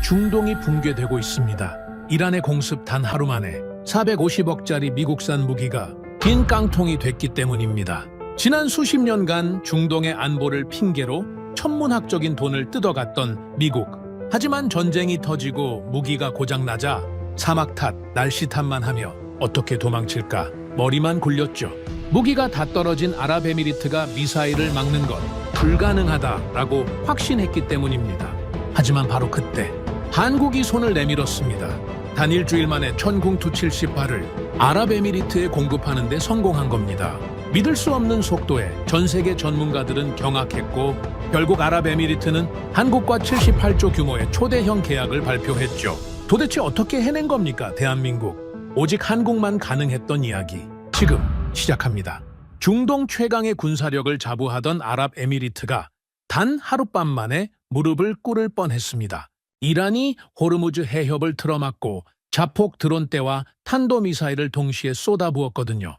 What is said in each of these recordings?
중동이 붕괴되고 있습니다. 이란의 공습 단 하루 만에 450억짜리 미국산 무기가 빈 깡통이 됐기 때문입니다. 지난 수십 년간 중동의 안보를 핑계로 천문학적인 돈을 뜯어갔던 미국. 하지만 전쟁이 터지고 무기가 고장나자 사막 탓, 날씨 탓만 하며 어떻게 도망칠까 머리만 굴렸죠. 무기가 다 떨어진 아랍에미리트가 미사일을 막는 건 불가능하다라고 확신했기 때문입니다. 하지만 바로 그때 한국이 손을 내밀었습니다. 단 일주일 만에 천궁 Tu-70발을 아랍에미리트에 공급하는 데 성공한 겁니다. 믿을 수 없는 속도에 전 세계 전문가들은 경악했고 결국 아랍에미리트는 한국과 78조 규모의 초대형 계약을 발표했죠. 도대체 어떻게 해낸 겁니까, 대한민국? 오직 한국만 가능했던 이야기. 지금 시작합니다. 중동 최강의 군사력을 자부하던 아랍에미리트가 단 하룻밤 만에 무릎을 꿇을 뻔했습니다. 이란이 호르무즈 해협을 틀어막고 자폭 드론대와 탄도미사일을 동시에 쏟아부었거든요.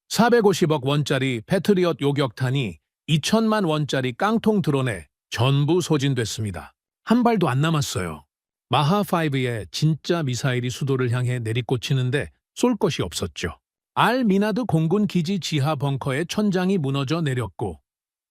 450억 원짜리 패트리엇 요격탄이 2천만 원짜리 깡통 드론에 전부 소진됐습니다. 한 발도 안 남았어요. 마하5의 진짜 미사일이 수도를 향해 내리꽂히는데 쏠 것이 없었죠. 알-미나드 공군 기지 지하 벙커의 천장이 무너져 내렸고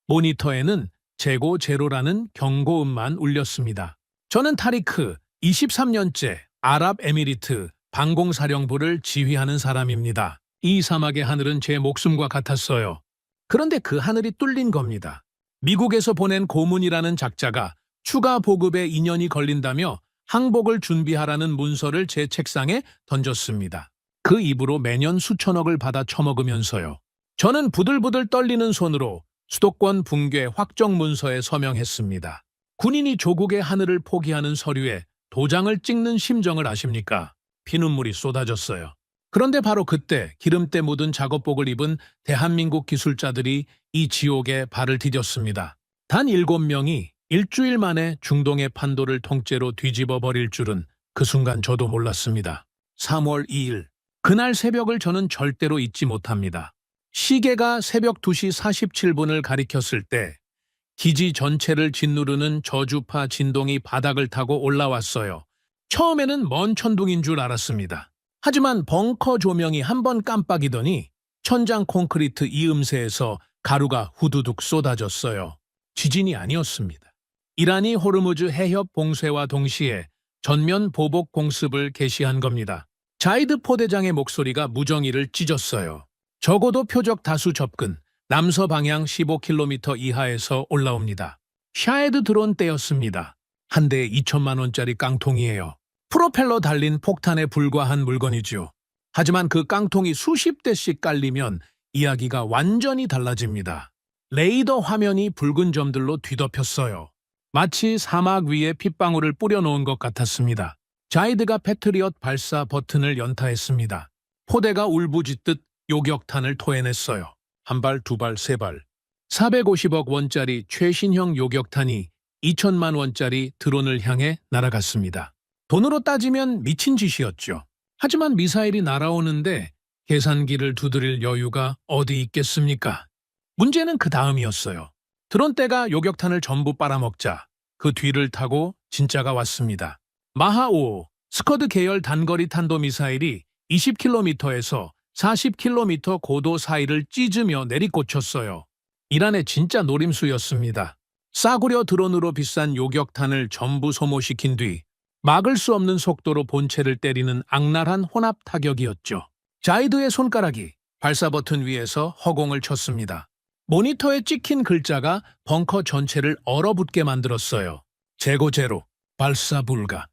모니터에는 재고 제로라는 경고음만 울렸습니다. 저는 타리크 23년째 아랍에미리트 방공사령부를 지휘하는 사람입니다. 이 사막의 하늘은 제 목숨과 같았어요. 그런데 그 하늘이 뚫린 겁니다. 미국에서 보낸 고문이라는 작자가 추가 보급에 2년이 걸린다며 항복을 준비하라는 문서를 제 책상에 던졌습니다. 그 입으로 매년 수천억을 받아 처먹으면서요. 저는 부들부들 떨리는 손으로 수도권 붕괴 확정 문서에 서명했습니다. 군인이 조국의 하늘을 포기하는 서류에 도장을 찍는 심정을 아십니까? 피눈물이 쏟아졌어요. 그런데 바로 그때 기름때 묻은 작업복을 입은 대한민국 기술자들이 이 지옥에 발을 디뎠습니다. 단 7명이 일주일 만에 중동의 판도를 통째로 뒤집어 버릴 줄은 그 순간 저도 몰랐습니다. 3월 2일, 그날 새벽을 저는 절대로 잊지 못합니다. 시계가 새벽 2시 47분을 가리켰을 때 기지 전체를 짓누르는 저주파 진동이 바닥을 타고 올라왔어요. 처음에는 먼 천둥인 줄 알았습니다. 하지만 벙커 조명이 한번 깜빡이더니 천장 콘크리트 이음새에서 가루가 후두둑 쏟아졌어요. 지진이 아니었습니다. 이란이 호르무즈 해협 봉쇄와 동시에 전면 보복 공습을 개시한 겁니다. 자이드 포대장의 목소리가 무정의를 찢었어요. 적어도 표적 다수 접근, 남서 방향 15km 이하에서 올라옵니다. 샤헤드 드론 떼였습니다. 한 대에 2천만 원짜리 깡통이에요. 프로펠러 달린 폭탄에 불과한 물건이죠. 하지만 그 깡통이 수십 대씩 깔리면 이야기가 완전히 달라집니다. 레이더 화면이 붉은 점들로 뒤덮였어요. 마치 사막 위에 핏방울을 뿌려놓은 것 같았습니다. 자이드가 패트리엇 발사 버튼을 연타했습니다. 포대가 울부짖듯 요격탄을 토해냈어요. 한 발, 두 발, 세 발. 450억 원짜리 최신형 요격탄이 2천만 원짜리 드론을 향해 날아갔습니다. 돈으로 따지면 미친 짓이었죠. 하지만 미사일이 날아오는데 계산기를 두드릴 여유가 어디 있겠습니까? 문제는 그 다음이었어요. 드론대가 요격탄을 전부 빨아먹자 그 뒤를 타고 진짜가 왔습니다. 마하5 스커드 계열 단거리 탄도미사일이 20km에서 40km 고도 사이를 찢으며 내리꽂혔어요. 이란의 진짜 노림수였습니다. 싸구려 드론으로 비싼 요격탄을 전부 소모시킨 뒤 막을 수 없는 속도로 본체를 때리는 악랄한 혼합 타격이었죠. 자이드의 손가락이 발사 버튼 위에서 허공을 쳤습니다. 모니터에 찍힌 글자가 벙커 전체를 얼어붙게 만들었어요. 재고 제로, 발사 불가.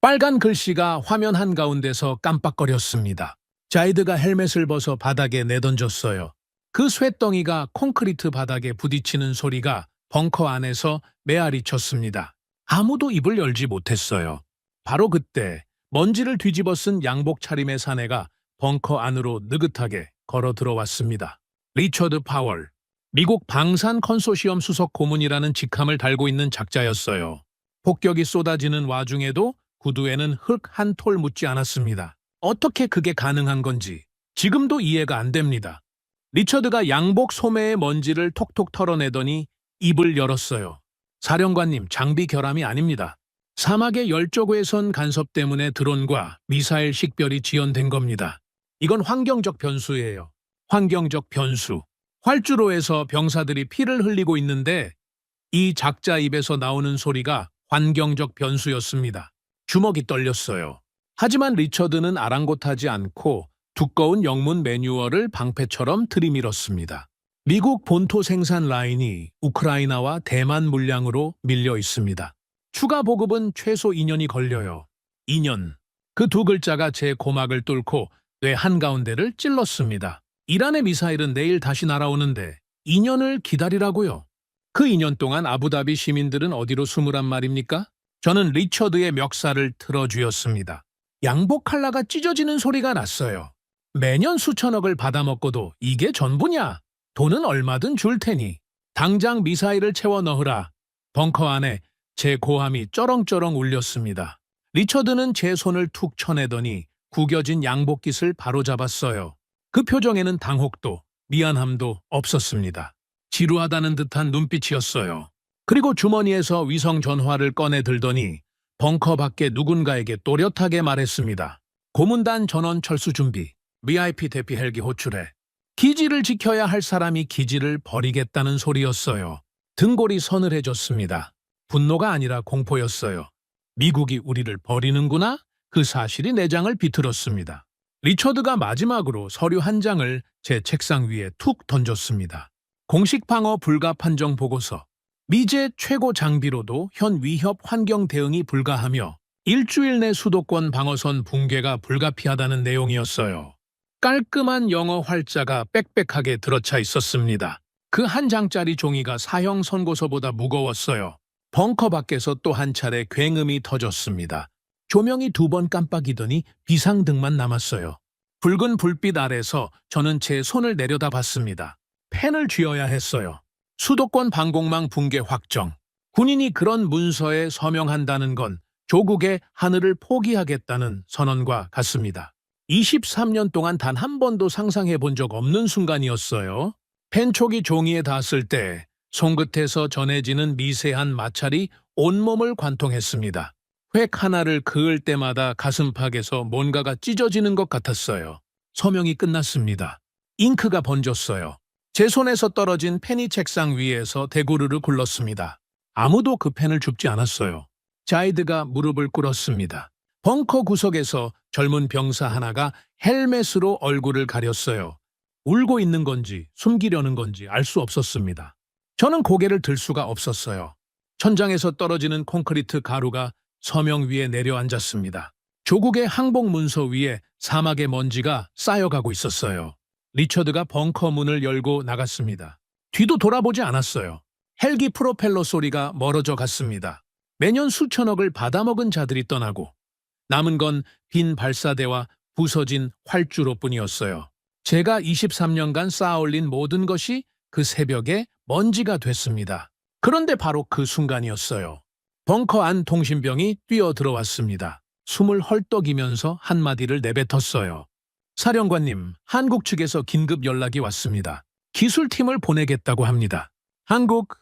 빨간 글씨가 화면 한가운데서 깜빡거렸습니다. 자이드가 헬멧을 벗어 바닥에 내던졌어요. 그 쇳덩이가 콘크리트 바닥에 부딪히는 소리가 벙커 안에서 메아리 쳤습니다. 아무도 입을 열지 못했어요. 바로 그때 먼지를 뒤집어 쓴 양복 차림의 사내가 벙커 안으로 느긋하게 걸어 들어왔습니다. 리처드 파월, 미국 방산 컨소시엄 수석 고문이라는 직함을 달고 있는 작자였어요. 폭격이 쏟아지는 와중에도 구두에는 흙 한 톨 묻지 않았습니다. 어떻게 그게 가능한 건지 지금도 이해가 안 됩니다. 리처드가 양복 소매의 먼지를 톡톡 털어내더니 입을 열었어요. 사령관님, 장비 결함이 아닙니다. 사막의 열저구에선 간섭 때문에 드론과 미사일 식별이 지연된 겁니다. 이건 환경적 변수예요. 환경적 변수. 활주로에서 병사들이 피를 흘리고 있는데 이 작자 입에서 나오는 소리가 환경적 변수였습니다. 주먹이 떨렸어요. 하지만 리처드는 아랑곳하지 않고 두꺼운 영문 매뉴얼을 방패처럼 들이밀었습니다. 미국 본토 생산 라인이 우크라이나와 대만 물량으로 밀려 있습니다. 추가 보급은 최소 2년이 걸려요. 2년. 그 두 글자가 제 고막을 뚫고 뇌 한가운데를 찔렀습니다. 이란의 미사일은 내일 다시 날아오는데 2년을 기다리라고요. 그 2년 동안 아부다비 시민들은 어디로 숨으란 말입니까? 저는 리처드의 멱살을 틀어쥐었습니다. 양복 칼라가 찢어지는 소리가 났어요. 매년 수천억을 받아먹고도 이게 전부냐? 돈은 얼마든 줄 테니 당장 미사일을 채워 넣으라. 벙커 안에 제 고함이 쩌렁쩌렁 울렸습니다. 리처드는 제 손을 툭 쳐내더니 구겨진 양복깃을 바로잡았어요. 그 표정에는 당혹도 미안함도 없었습니다. 지루하다는 듯한 눈빛이었어요. 그리고 주머니에서 위성 전화를 꺼내 들더니 벙커 밖에 누군가에게 또렷하게 말했습니다. 고문단 전원 철수 준비, VIP 대피 헬기 호출해. 기지를 지켜야 할 사람이 기지를 버리겠다는 소리였어요. 등골이 서늘해졌습니다. 분노가 아니라 공포였어요. 미국이 우리를 버리는구나? 그 사실이 내장을 비틀었습니다. 리처드가 마지막으로 서류 한 장을 제 책상 위에 툭 던졌습니다. 공식 방어 불가 판정 보고서. 미제 최고 장비로도 현 위협 환경 대응이 불가하며 일주일 내 수도권 방어선 붕괴가 불가피하다는 내용이었어요. 깔끔한 영어 활자가 빽빽하게 들어차 있었습니다. 그 한 장짜리 종이가 사형 선고서보다 무거웠어요. 벙커 밖에서 또 한 차례 굉음이 터졌습니다. 조명이 2번 깜빡이더니 비상등만 남았어요. 붉은 불빛 아래서 저는 제 손을 내려다봤습니다. 펜을 쥐어야 했어요. 수도권 방공망 붕괴 확정. 군인이 그런 문서에 서명한다는 건 조국의 하늘을 포기하겠다는 선언과 같습니다. 23년 동안 단 한 번도 상상해 본 적 없는 순간이었어요. 펜촉이 종이에 닿았을 때 손끝에서 전해지는 미세한 마찰이 온몸을 관통했습니다. 획 하나를 그을 때마다 가슴팍에서 뭔가가 찢어지는 것 같았어요. 서명이 끝났습니다. 잉크가 번졌어요. 제 손에서 떨어진 펜이 책상 위에서 대구르르 굴렀습니다. 아무도 그 펜을 줍지 않았어요. 자이드가 무릎을 꿇었습니다. 벙커 구석에서 젊은 병사 하나가 헬멧으로 얼굴을 가렸어요. 울고 있는 건지 숨기려는 건지 알 수 없었습니다. 저는 고개를 들 수가 없었어요. 천장에서 떨어지는 콘크리트 가루가 서명 위에 내려앉았습니다. 조국의 항복 문서 위에 사막의 먼지가 쌓여가고 있었어요. 리처드가 벙커 문을 열고 나갔습니다. 뒤도 돌아보지 않았어요. 헬기 프로펠러 소리가 멀어져 갔습니다. 매년 수천억을 받아먹은 자들이 떠나고 남은 건 빈 발사대와 부서진 활주로뿐이었어요. 제가 23년간 쌓아올린 모든 것이 그 새벽에 먼지가 됐습니다. 그런데 바로 그 순간이었어요. 벙커 안 통신병이 뛰어들어왔습니다. 숨을 헐떡이면서 한마디를 내뱉었어요. 사령관님, 한국 측에서 긴급 연락이 왔습니다. 기술팀을 보내겠다고 합니다. 한국,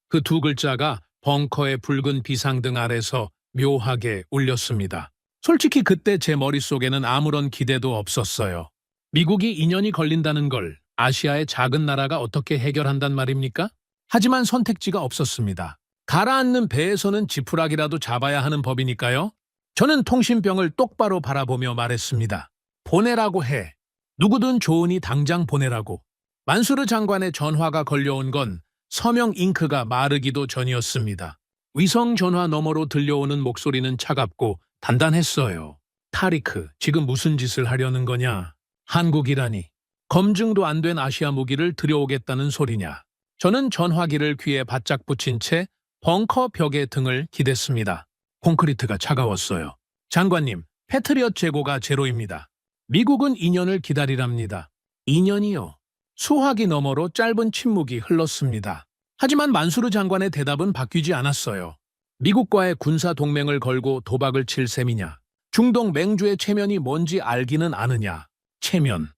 그 두 글자가 벙커의 붉은 비상등 아래서 묘하게 울렸습니다. 솔직히 그때 제 머릿속에는 아무런 기대도 없었어요. 미국이 2년이 걸린다는 걸 아시아의 작은 나라가 어떻게 해결한단 말입니까? 하지만 선택지가 없었습니다. 가라앉는 배에서는 지푸라기라도 잡아야 하는 법이니까요. 저는 통신병을 똑바로 바라보며 말했습니다. 보내라고 해. 누구든 좋으니 당장 보내라고. 만수르 장관의 전화가 걸려온 건 서명 잉크가 마르기도 전이었습니다. 위성 전화 너머로 들려오는 목소리는 차갑고 단단했어요. 타리크, 지금 무슨 짓을 하려는 거냐? 한국이라니. 검증도 안 된 아시아 무기를 들여오겠다는 소리냐? 저는 전화기를 귀에 바짝 붙인 채 벙커 벽에 등을 기댔습니다. 콘크리트가 차가웠어요. 장관님, 패트리엇 재고가 제로입니다. 미국은 2년을 기다리랍니다. 2년이요. 수화기 너머로 짧은 침묵이 흘렀습니다. 하지만 만수르 장관의 대답은 바뀌지 않았어요. 미국과의 군사 동맹을 걸고 도박을 칠 셈이냐? 중동 맹주의 체면이 뭔지 알기는 아느냐? 체면.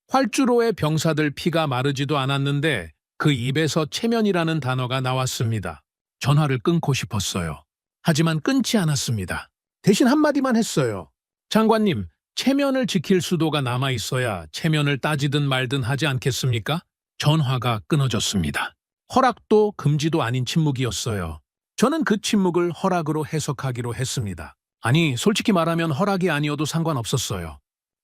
활주로의 병사들 피가 마르지도 않았는데 그 입에서 체면이라는 단어가 나왔습니다. 전화를 끊고 싶었어요. 하지만 끊지 않았습니다. 대신 한마디만 했어요. 장관님, 체면을 지킬 수도가 남아있어야 체면을 따지든 말든 하지 않겠습니까? 전화가 끊어졌습니다. 허락도 금지도 아닌 침묵이었어요. 저는 그 침묵을 허락으로 해석하기로 했습니다. 아니, 솔직히 말하면 허락이 아니어도 상관없었어요.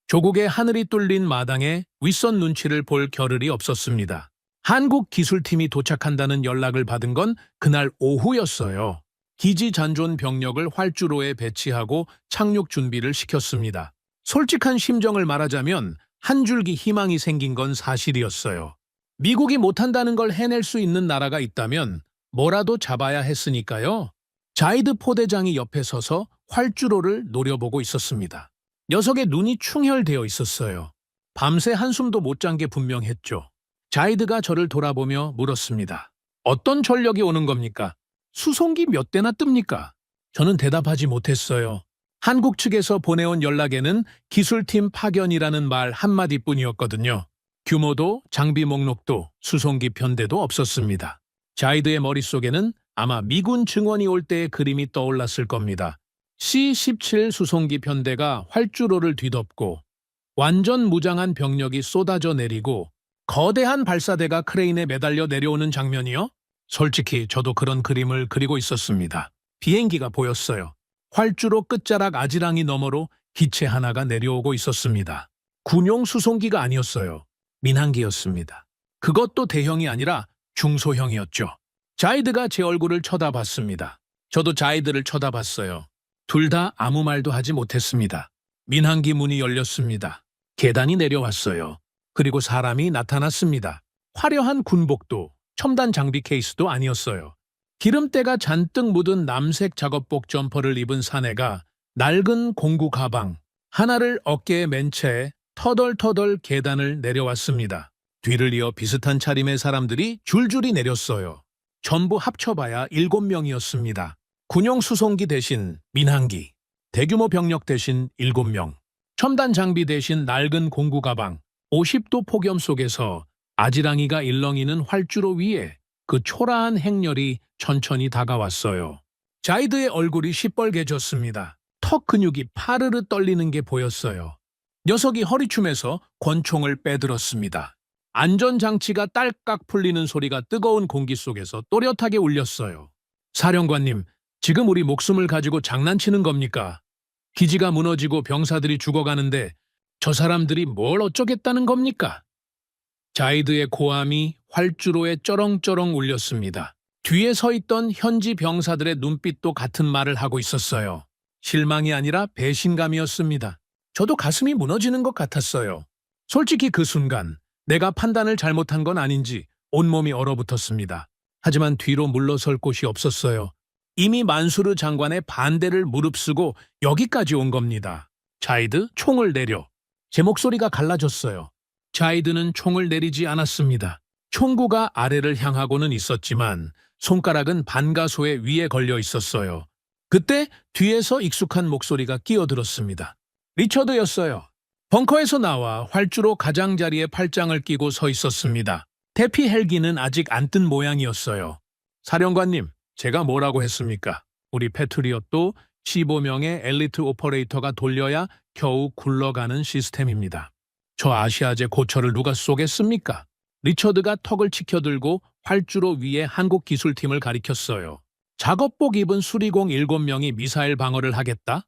조국의 하늘이 뚫린 마당에 윗선 눈치를 볼 겨를이 없었습니다. 한국 기술팀이 도착한다는 연락을 받은 건 그날 오후였어요. 기지 잔존 병력을 활주로에 배치하고 착륙 준비를 시켰습니다. 솔직한 심정을 말하자면 한 줄기 희망이 생긴 건 사실이었어요. 미국이 못한다는 걸 해낼 수 있는 나라가 있다면 뭐라도 잡아야 했으니까요. 자이드 포대장이 옆에 서서 활주로를 노려보고 있었습니다. 녀석의 눈이 충혈되어 있었어요. 밤새 한숨도 못 잔 게 분명했죠. 자이드가 저를 돌아보며 물었습니다. 어떤 전력이 오는 겁니까? 수송기 몇 대나 뜹니까? 저는 대답하지 못했어요. 한국 측에서 보내온 연락에는 기술팀 파견이라는 말 한마디뿐이었거든요. 규모도 장비 목록도 수송기 편대도 없었습니다. 자이드의 머릿속에는 아마 미군 증원이 올 때의 그림이 떠올랐을 겁니다. C-17 수송기 편대가 활주로를 뒤덮고 완전 무장한 병력이 쏟아져 내리고 거대한 발사대가 크레인에 매달려 내려오는 장면이요? 솔직히 저도 그런 그림을 그리고 있었습니다. 비행기가 보였어요. 활주로 끝자락 아지랑이 너머로 기체 하나가 내려오고 있었습니다. 군용 수송기가 아니었어요. 민항기였습니다. 그것도 대형이 아니라 중소형이었죠. 자이드가 제 얼굴을 쳐다봤습니다. 저도 자이드를 쳐다봤어요. 둘 다 아무 말도 하지 못했습니다. 민항기 문이 열렸습니다. 계단이 내려왔어요. 그리고 사람이 나타났습니다. 화려한 군복도 첨단 장비 케이스도 아니었어요. 기름때가 잔뜩 묻은 남색 작업복 점퍼를 입은 사내가 낡은 공구 가방 하나를 어깨에 맨 채 터덜터덜 계단을 내려왔습니다. 뒤를 이어 비슷한 차림의 사람들이 줄줄이 내렸어요. 전부 합쳐봐야 7명이었습니다. 군용 수송기 대신 민항기, 대규모 병력 대신 7명, 첨단 장비 대신 낡은 공구 가방, 50도 폭염 속에서 아지랑이가 일렁이는 활주로 위에 그 초라한 행렬이 천천히 다가왔어요. 자이드의 얼굴이 시뻘개졌습니다. 턱 근육이 파르르 떨리는 게 보였어요. 녀석이 허리춤에서 권총을 빼들었습니다. 안전장치가 딸깍 풀리는 소리가 뜨거운 공기 속에서 또렷하게 울렸어요. 사령관님, 지금 우리 목숨을 가지고 장난치는 겁니까? 기지가 무너지고 병사들이 죽어가는데 저 사람들이 뭘 어쩌겠다는 겁니까? 자이드의 고함이 활주로에 쩌렁쩌렁 울렸습니다. 뒤에 서 있던 현지 병사들의 눈빛도 같은 말을 하고 있었어요. 실망이 아니라 배신감이었습니다. 저도 가슴이 무너지는 것 같았어요. 솔직히 그 순간 내가 판단을 잘못한 건 아닌지 온몸이 얼어붙었습니다. 하지만 뒤로 물러설 곳이 없었어요. 이미 만수르 장관의 반대를 무릅쓰고 여기까지 온 겁니다. 자이드, 총을 내려. 제 목소리가 갈라졌어요. 자이드는 총을 내리지 않았습니다. 총구가 아래를 향하고는 있었지만 손가락은 반가소의 위에 걸려 있었어요. 그때 뒤에서 익숙한 목소리가 끼어들었습니다. 리처드였어요. 벙커에서 나와 활주로 가장자리에 팔짱을 끼고 서 있었습니다. 대피 헬기는 아직 안 뜬 모양이었어요. 사령관님, 제가 뭐라고 했습니까? 우리 패트리엇도 15명의 엘리트 오퍼레이터가 돌려야 겨우 굴러가는 시스템입니다. 저 아시아제 고철을 누가 쏘겠습니까? 리처드가 턱을 치켜들고 활주로 위에 한국 기술팀을 가리켰어요. 작업복 입은 수리공 7명이 미사일 방어를 하겠다?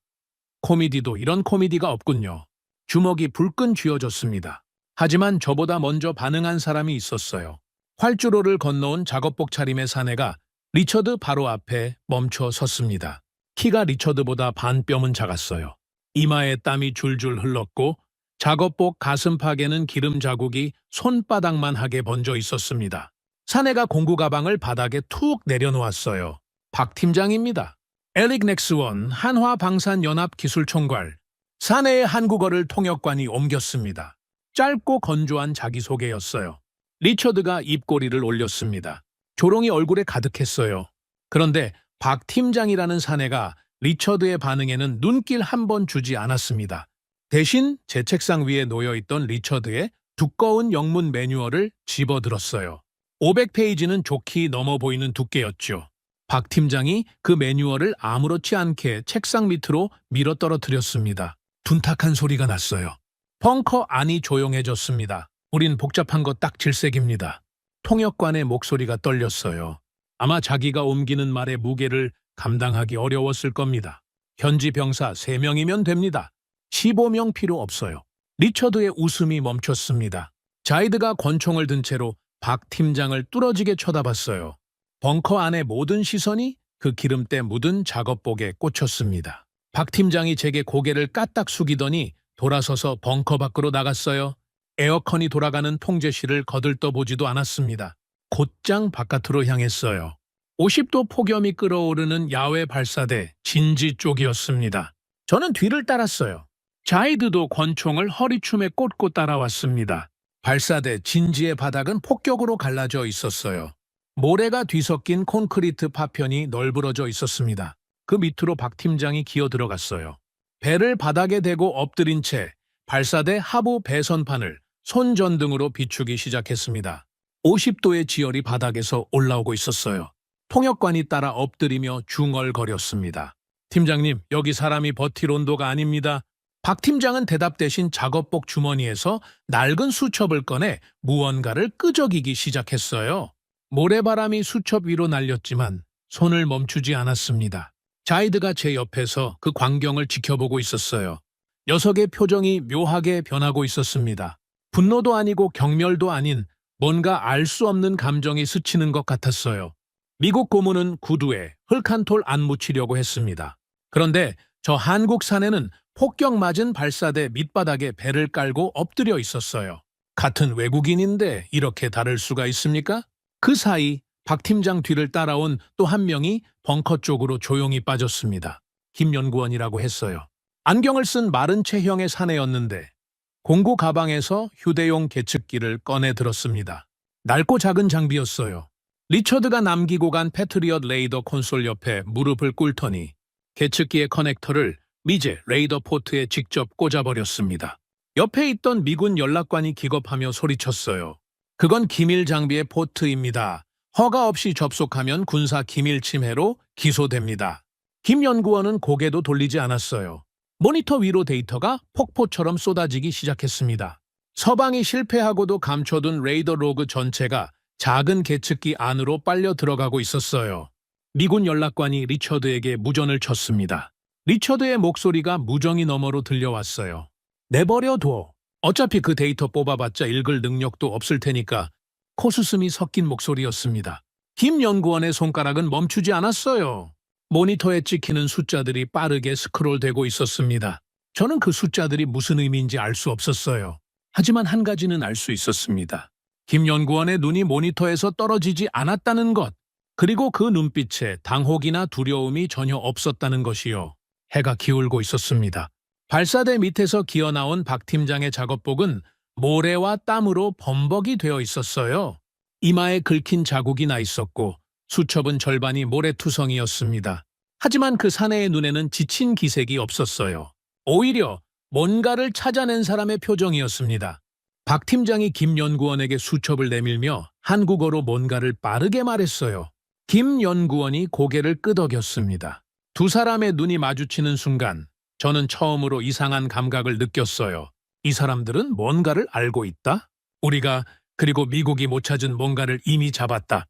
코미디도 이런 코미디가 없군요. 주먹이 불끈 쥐어졌습니다. 하지만 저보다 먼저 반응한 사람이 있었어요. 활주로를 건너온 작업복 차림의 사내가 리처드 바로 앞에 멈춰 섰습니다. 키가 리처드보다 반 뼘은 작았어요. 이마에 땀이 줄줄 흘렀고 작업복 가슴팍에는 기름 자국이 손바닥만 하게 번져 있었습니다. 사내가 공구 가방을 바닥에 툭 내려놓았어요. 박 팀장입니다. 에릭 넥스원 한화방산연합기술총괄. 사내의 한국어를 통역관이 옮겼습니다. 짧고 건조한 자기소개였어요. 리처드가 입꼬리를 올렸습니다. 조롱이 얼굴에 가득했어요. 그런데 박 팀장이라는 사내가 리처드의 반응에는 눈길 한 번 주지 않았습니다. 대신 제 책상 위에 놓여있던 리처드의 두꺼운 영문 매뉴얼을 집어들었어요. 500페이지는 좋게 넘어 보이는 두께였죠. 박 팀장이 그 매뉴얼을 아무렇지 않게 책상 밑으로 밀어 떨어뜨렸습니다. 둔탁한 소리가 났어요. 벙커 안이 조용해졌습니다. 우린 복잡한 거 딱 질색입니다. 통역관의 목소리가 떨렸어요. 아마 자기가 옮기는 말의 무게를 감당하기 어려웠을 겁니다. 현지 병사 3명이면 됩니다. 15명 필요 없어요. 리처드의 웃음이 멈췄습니다. 자이드가 권총을 든 채로 박 팀장을 뚫어지게 쳐다봤어요. 벙커 안의 모든 시선이 그 기름때 묻은 작업복에 꽂혔습니다. 박 팀장이 제게 고개를 까딱 숙이더니 돌아서서 벙커 밖으로 나갔어요. 에어컨이 돌아가는 통제실을 거들떠보지도 않았습니다. 곧장 바깥으로 향했어요. 50도 폭염이 끓어오르는 야외 발사대 진지 쪽이었습니다. 저는 뒤를 따랐어요. 자이드도 권총을 허리춤에 꽂고 따라왔습니다. 발사대 진지의 바닥은 폭격으로 갈라져 있었어요. 모래가 뒤섞인 콘크리트 파편이 널브러져 있었습니다. 그 밑으로 박 팀장이 기어 들어갔어요. 배를 바닥에 대고 엎드린 채 발사대 하부 배선판을 손전등으로 비추기 시작했습니다. 50도의 지열이 바닥에서 올라오고 있었어요. 통역관이 따라 엎드리며 중얼거렸습니다. 팀장님, 여기 사람이 버틸 온도가 아닙니다. 박 팀장은 대답 대신 작업복 주머니에서 낡은 수첩을 꺼내 무언가를 끄적이기 시작했어요. 모래바람이 수첩 위로 날렸지만 손을 멈추지 않았습니다. 자이드가 제 옆에서 그 광경을 지켜보고 있었어요. 녀석의 표정이 묘하게 변하고 있었습니다. 분노도 아니고 경멸도 아닌 뭔가 알 수 없는 감정이 스치는 것 같았어요. 미국 고문은 구두에 흙 한 톨 안 묻히려고 했습니다. 그런데 저 한국 사내는 폭격 맞은 발사대 밑바닥에 배를 깔고 엎드려 있었어요. 같은 외국인인데 이렇게 다를 수가 있습니까? 그 사이 박 팀장 뒤를 따라온 또 한 명이 벙커 쪽으로 조용히 빠졌습니다. 김 연구원이라고 했어요. 안경을 쓴 마른 체형의 사내였는데 공구 가방에서 휴대용 계측기를 꺼내 들었습니다. 낡고 작은 장비였어요. 리처드가 남기고 간 패트리엇 레이더 콘솔 옆에 무릎을 꿇더니 계측기의 커넥터를 미제 레이더 포트에 직접 꽂아버렸습니다. 옆에 있던 미군 연락관이 기겁하며 소리쳤어요. 그건 기밀 장비의 포트입니다. 허가 없이 접속하면 군사 기밀 침해로 기소됩니다. 김 연구원은 고개도 돌리지 않았어요. 모니터 위로 데이터가 폭포처럼 쏟아지기 시작했습니다. 서방이 실패하고도 감춰둔 레이더 로그 전체가 작은 계측기 안으로 빨려 들어가고 있었어요. 미군 연락관이 리처드에게 무전을 쳤습니다. 리처드의 목소리가 무정이 너머로 들려왔어요. 내버려둬. 어차피 그 데이터 뽑아봤자 읽을 능력도 없을 테니까. 코수음이 섞인 목소리였습니다. 김 연구원의 손가락은 멈추지 않았어요. 모니터에 찍히는 숫자들이 빠르게 스크롤되고 있었습니다. 저는 그 숫자들이 무슨 의미인지 알 수 없었어요. 하지만 한 가지는 알 수 있었습니다. 김 연구원의 눈이 모니터에서 떨어지지 않았다는 것, 그리고 그 눈빛에 당혹이나 두려움이 전혀 없었다는 것이요. 해가 기울고 있었습니다. 발사대 밑에서 기어나온 박 팀장의 작업복은 모래와 땀으로 범벅이 되어 있었어요. 이마에 긁힌 자국이 나 있었고 수첩은 절반이 모래투성이었습니다. 하지만 그 사내의 눈에는 지친 기색이 없었어요. 오히려 뭔가를 찾아낸 사람의 표정이었습니다. 박 팀장이 김 연구원에게 수첩을 내밀며 한국어로 뭔가를 빠르게 말했어요. 김 연구원이 고개를 끄덕였습니다. 두 사람의 눈이 마주치는 순간 저는 처음으로 이상한 감각을 느꼈어요. 이 사람들은 뭔가를 알고 있다? 우리가 그리고 미국이 못 찾은 뭔가를 이미 잡았다.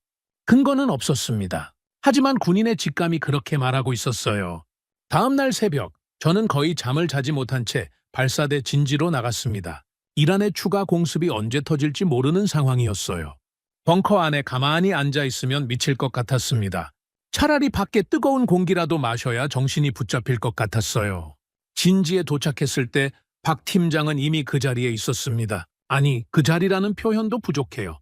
근거는 없었습니다. 하지만 군인의 직감이 그렇게 말하고 있었어요. 다음 날 새벽, 저는 거의 잠을 자지 못한 채 발사대 진지로 나갔습니다. 이란의 추가 공습이 언제 터질지 모르는 상황이었어요. 벙커 안에 가만히 앉아 있으면 미칠 것 같았습니다. 차라리 밖에 뜨거운 공기라도 마셔야 정신이 붙잡힐 것 같았어요. 진지에 도착했을 때 박 팀장은 이미 그 자리에 있었습니다. 아니, 그 자리라는 표현도 부족해요.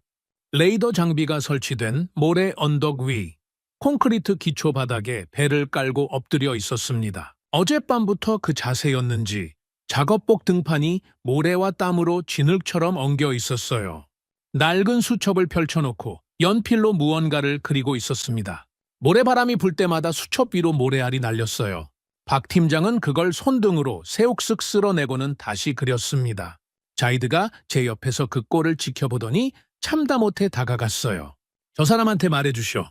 레이더 장비가 설치된 모래 언덕 위, 콘크리트 기초 바닥에 배를 깔고 엎드려 있었습니다. 어젯밤부터 그 자세였는지 작업복 등판이 모래와 땀으로 진흙처럼 엉겨 있었어요. 낡은 수첩을 펼쳐놓고 연필로 무언가를 그리고 있었습니다. 모래바람이 불 때마다 수첩 위로 모래알이 날렸어요. 박 팀장은 그걸 손등으로 새옥쓱 쓸어내고는 다시 그렸습니다. 자이드가 제 옆에서 그 꼴을 지켜보더니 참다 못해 다가갔어요. 저 사람한테 말해주시오.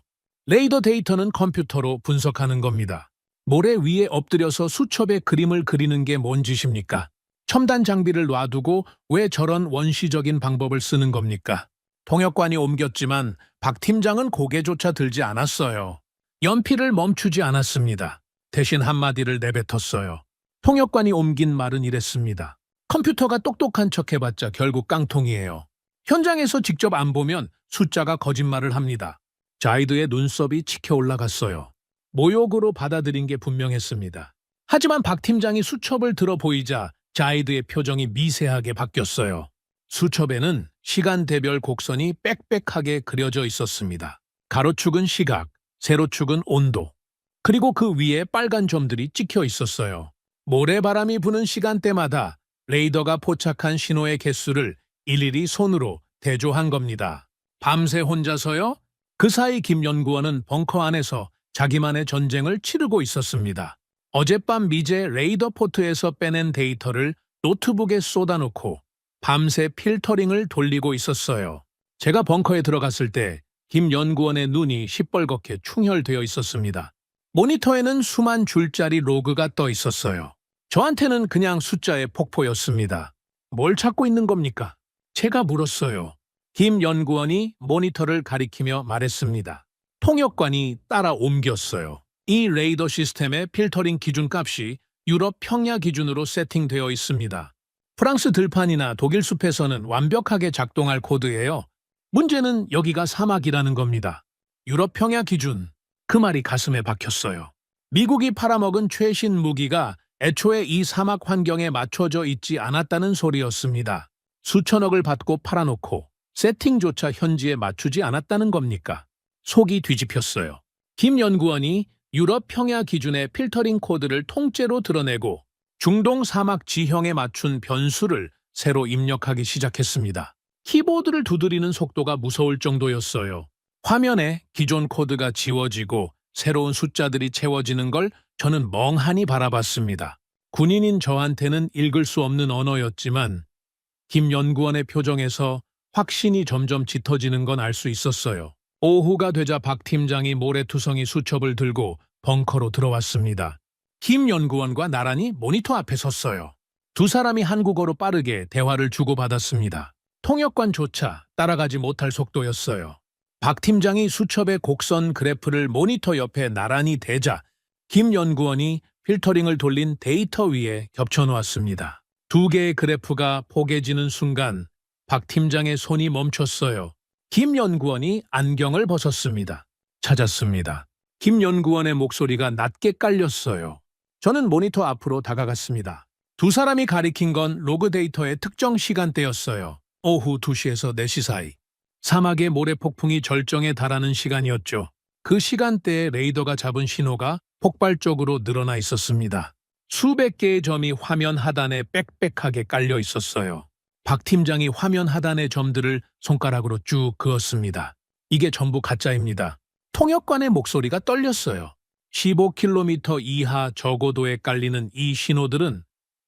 레이더 데이터는 컴퓨터로 분석하는 겁니다. 모래 위에 엎드려서 수첩에 그림을 그리는 게 뭔 짓입니까? 첨단 장비를 놔두고 왜 저런 원시적인 방법을 쓰는 겁니까? 통역관이 옮겼지만 박 팀장은 고개조차 들지 않았어요. 연필을 멈추지 않았습니다. 대신 한마디를 내뱉었어요. 통역관이 옮긴 말은 이랬습니다. 컴퓨터가 똑똑한 척 해봤자 결국 깡통이에요. 현장에서 직접 안 보면 숫자가 거짓말을 합니다. 자이드의 눈썹이 치켜 올라갔어요. 모욕으로 받아들인 게 분명했습니다. 하지만 박 팀장이 수첩을 들어 보이자 자이드의 표정이 미세하게 바뀌었어요. 수첩에는 시간대별 곡선이 빽빽하게 그려져 있었습니다. 가로축은 시각, 세로축은 온도, 그리고 그 위에 빨간 점들이 찍혀 있었어요. 모래바람이 부는 시간대마다 레이더가 포착한 신호의 개수를 일일이 손으로 대조한 겁니다. 밤새 혼자서요? 그 사이 김 연구원은 벙커 안에서 자기만의 전쟁을 치르고 있었습니다. 어젯밤 미제 레이더 포트에서 빼낸 데이터를 노트북에 쏟아놓고 밤새 필터링을 돌리고 있었어요. 제가 벙커에 들어갔을 때 김 연구원의 눈이 시뻘겋게 충혈되어 있었습니다. 모니터에는 수만 줄짜리 로그가 떠 있었어요. 저한테는 그냥 숫자의 폭포였습니다. 뭘 찾고 있는 겁니까? 제가 물었어요. 김 연구원이 모니터를 가리키며 말했습니다. 통역관이 따라 옮겼어요. 이 레이더 시스템의 필터링 기준값이 유럽 평야 기준으로 세팅되어 있습니다. 프랑스 들판이나 독일 숲에서는 완벽하게 작동할 코드예요. 문제는 여기가 사막이라는 겁니다. 유럽 평야 기준, 그 말이 가슴에 박혔어요. 미국이 팔아먹은 최신 무기가 애초에 이 사막 환경에 맞춰져 있지 않았다는 소리였습니다. 수천억을 받고 팔아놓고 세팅조차 현지에 맞추지 않았다는 겁니까? 속이 뒤집혔어요. 김 연구원이 유럽 평야 기준의 필터링 코드를 통째로 드러내고 중동 사막 지형에 맞춘 변수를 새로 입력하기 시작했습니다. 키보드를 두드리는 속도가 무서울 정도였어요. 화면에 기존 코드가 지워지고 새로운 숫자들이 채워지는 걸 저는 멍하니 바라봤습니다. 군인인 저한테는 읽을 수 없는 언어였지만 김 연구원의 표정에서 확신이 점점 짙어지는 건 알 수 있었어요. 오후가 되자 박 팀장이 모래투성이 수첩을 들고 벙커로 들어왔습니다. 김 연구원과 나란히 모니터 앞에 섰어요. 두 사람이 한국어로 빠르게 대화를 주고받았습니다. 통역관조차 따라가지 못할 속도였어요. 박 팀장이 수첩의 곡선 그래프를 모니터 옆에 나란히 대자 김 연구원이 필터링을 돌린 데이터 위에 겹쳐놓았습니다. 두 개의 그래프가 포개지는 순간 박 팀장의 손이 멈췄어요. 김 연구원이 안경을 벗었습니다. 찾았습니다. 김 연구원의 목소리가 낮게 깔렸어요. 저는 모니터 앞으로 다가갔습니다. 두 사람이 가리킨 건 로그 데이터의 특정 시간대였어요. 오후 2시에서 4시 사이. 사막의 모래폭풍이 절정에 달하는 시간이었죠. 그 시간대에 레이더가 잡은 신호가 폭발적으로 늘어나 있었습니다. 수백 개의 점이 화면 하단에 빽빽하게 깔려 있었어요. 박 팀장이 화면 하단의 점들을 손가락으로 쭉 그었습니다. 이게 전부 가짜입니다. 통역관의 목소리가 떨렸어요. 15km 이하 저고도에 깔리는 이 신호들은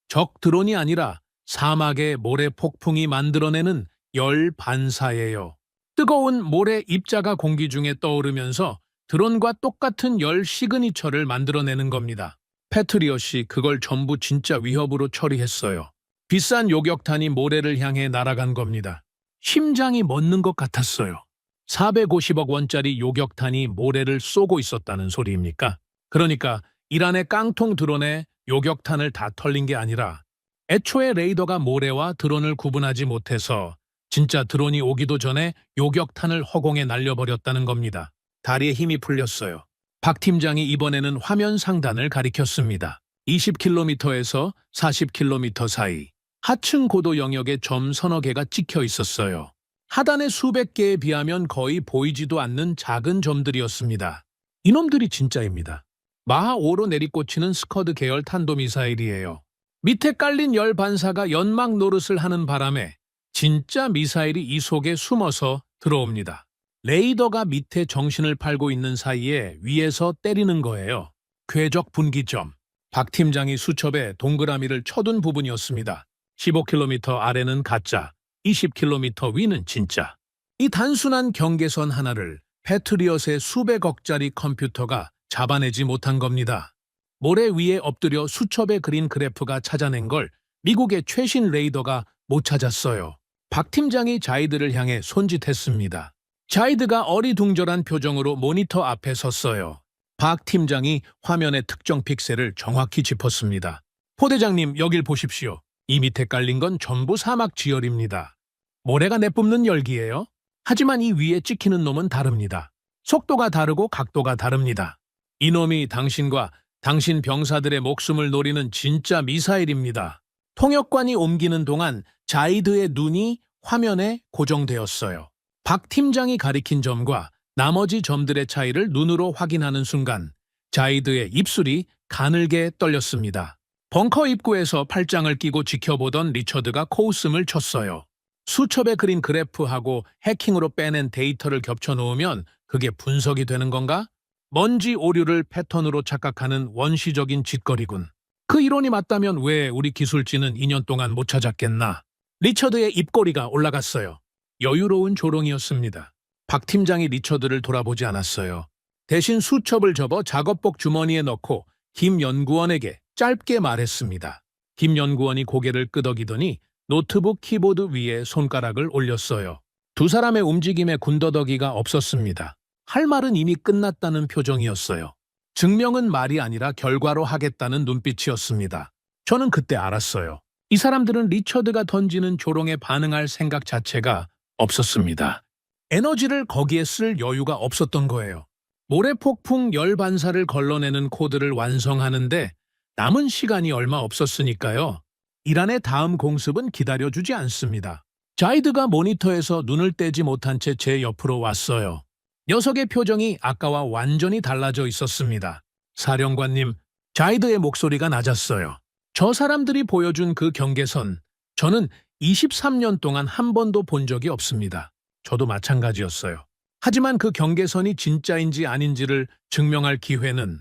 적 드론이 아니라 사막의 모래 폭풍이 만들어내는 열 반사예요. 뜨거운 모래 입자가 공기 중에 떠오르면서 드론과 똑같은 열 시그니처를 만들어내는 겁니다. 패트리엇이 그걸 전부 진짜 위협으로 처리했어요. 비싼 요격탄이 모래를 향해 날아간 겁니다. 심장이 멎는 것 같았어요. 450억 원짜리 요격탄이 모래를 쏘고 있었다는 소리입니까? 그러니까 이란의 깡통 드론에 요격탄을 다 털린 게 아니라 애초에 레이더가 모래와 드론을 구분하지 못해서 진짜 드론이 오기도 전에 요격탄을 허공에 날려버렸다는 겁니다. 다리에 힘이 풀렸어요. 박 팀장이 이번에는 화면 상단을 가리켰습니다. 20km에서 40km 사이. 하층 고도 영역에 점 서너 개가 찍혀 있었어요. 하단의 수백 개에 비하면 거의 보이지도 않는 작은 점들이었습니다. 이놈들이 진짜입니다. 마하5로 내리꽂히는 스커드 계열 탄도미사일이에요. 밑에 깔린 열 반사가 연막 노릇을 하는 바람에 진짜 미사일이 이 속에 숨어서 들어옵니다. 레이더가 밑에 정신을 팔고 있는 사이에 위에서 때리는 거예요. 궤적 분기점. 박 팀장이 수첩에 동그라미를 쳐둔 부분이었습니다. 15km 아래는 가짜, 20km 위는 진짜. 이 단순한 경계선 하나를 패트리엇의 수백억짜리 컴퓨터가 잡아내지 못한 겁니다. 모래 위에 엎드려 수첩에 그린 그래프가 찾아낸 걸 미국의 최신 레이더가 못 찾았어요. 박 팀장이 자이드를 향해 손짓했습니다. 자이드가 어리둥절한 표정으로 모니터 앞에 섰어요. 박 팀장이 화면의 특정 픽셀을 정확히 짚었습니다. 포대장님, 여길 보십시오. 이 밑에 깔린 건 전부 사막 지열입니다. 모래가 내뿜는 열기예요. 하지만 이 위에 찍히는 놈은 다릅니다. 속도가 다르고 각도가 다릅니다. 이놈이 당신과 당신 병사들의 목숨을 노리는 진짜 미사일입니다. 통역관이 옮기는 동안 자이드의 눈이 화면에 고정되었어요. 박 팀장이 가리킨 점과 나머지 점들의 차이를 눈으로 확인하는 순간 자이드의 입술이 가늘게 떨렸습니다. 벙커 입구에서 팔짱을 끼고 지켜보던 리처드가 코웃음을 쳤어요. 수첩에 그린 그래프하고 해킹으로 빼낸 데이터를 겹쳐놓으면 그게 분석이 되는 건가? 먼지 오류를 패턴으로 착각하는 원시적인 짓거리군. 그 이론이 맞다면 왜 우리 기술진은 2년 동안 못 찾았겠나? 리처드의 입꼬리가 올라갔어요. 여유로운 조롱이었습니다. 박 팀장이 리처드를 돌아보지 않았어요. 대신 수첩을 접어 작업복 주머니에 넣고 김 연구원에게 짧게 말했습니다. 김 연구원이 고개를 끄덕이더니 노트북 키보드 위에 손가락을 올렸어요. 두 사람의 움직임에 군더더기가 없었습니다. 할 말은 이미 끝났다는 표정이었어요. 증명은 말이 아니라 결과로 하겠다는 눈빛이었습니다. 저는 그때 알았어요. 이 사람들은 리처드가 던지는 조롱에 반응할 생각 자체가 없었습니다. 에너지를 거기에 쓸 여유가 없었던 거예요. 모래폭풍 열 반사를 걸러내는 코드를 완성하는데 남은 시간이 얼마 없었으니까요. 이란의 다음 공습은 기다려주지 않습니다. 자이드가 모니터에서 눈을 떼지 못한 채 제 옆으로 왔어요. 녀석의 표정이 아까와 완전히 달라져 있었습니다. 사령관님, 자이드의 목소리가 낮았어요. 저 사람들이 보여준 그 경계선, 저는 23년 동안 한 번도 본 적이 없습니다. 저도 마찬가지였어요. 하지만 그 경계선이 진짜인지 아닌지를 증명할 기회는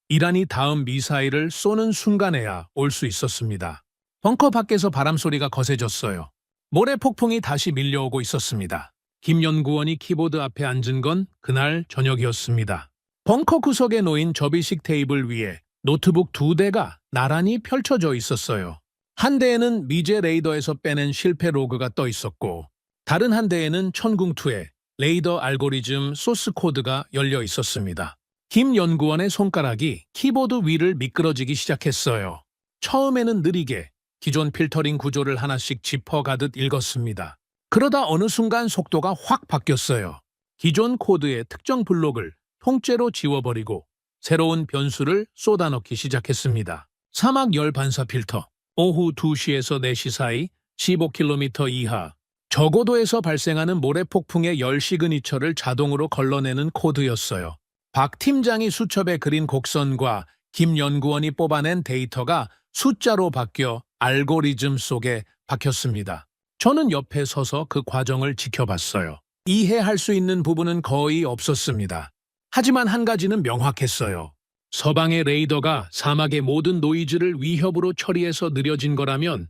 이란이 다음 미사일을 쏘는 순간에야 올 수 있었습니다. 벙커 밖에서 바람소리가 거세졌어요. 모래 폭풍이 다시 밀려오고 있었습니다. 김 연구원이 키보드 앞에 앉은 건 그날 저녁이었습니다. 벙커 구석에 놓인 접이식 테이블 위에 노트북 2대가 나란히 펼쳐져 있었어요. 한 대에는 미제 레이더에서 빼낸 실패 로그가 떠 있었고 다른 한 대에는 천궁2의 레이더 알고리즘 소스 코드가 열려 있었습니다. 김 연구원의 손가락이 키보드 위를 미끄러지기 시작했어요. 처음에는 느리게 기존 필터링 구조를 하나씩 짚어가듯 읽었습니다. 그러다 어느 순간 속도가 확 바뀌었어요. 기존 코드의 특정 블록을 통째로 지워버리고 새로운 변수를 쏟아넣기 시작했습니다. 사막 열 반사 필터, 오후 2시에서 4시 사이 15km 이하, 저고도에서 발생하는 모래 폭풍의 열 시그니처를 자동으로 걸러내는 코드였어요. 박 팀장이 수첩에 그린 곡선과 김 연구원이 뽑아낸 데이터가 숫자로 바뀌어 알고리즘 속에 박혔습니다. 저는 옆에 서서 그 과정을 지켜봤어요. 이해할 수 있는 부분은 거의 없었습니다. 하지만 한 가지는 명확했어요. 서방의 레이더가 사막의 모든 노이즈를 위협으로 처리해서 느려진 거라면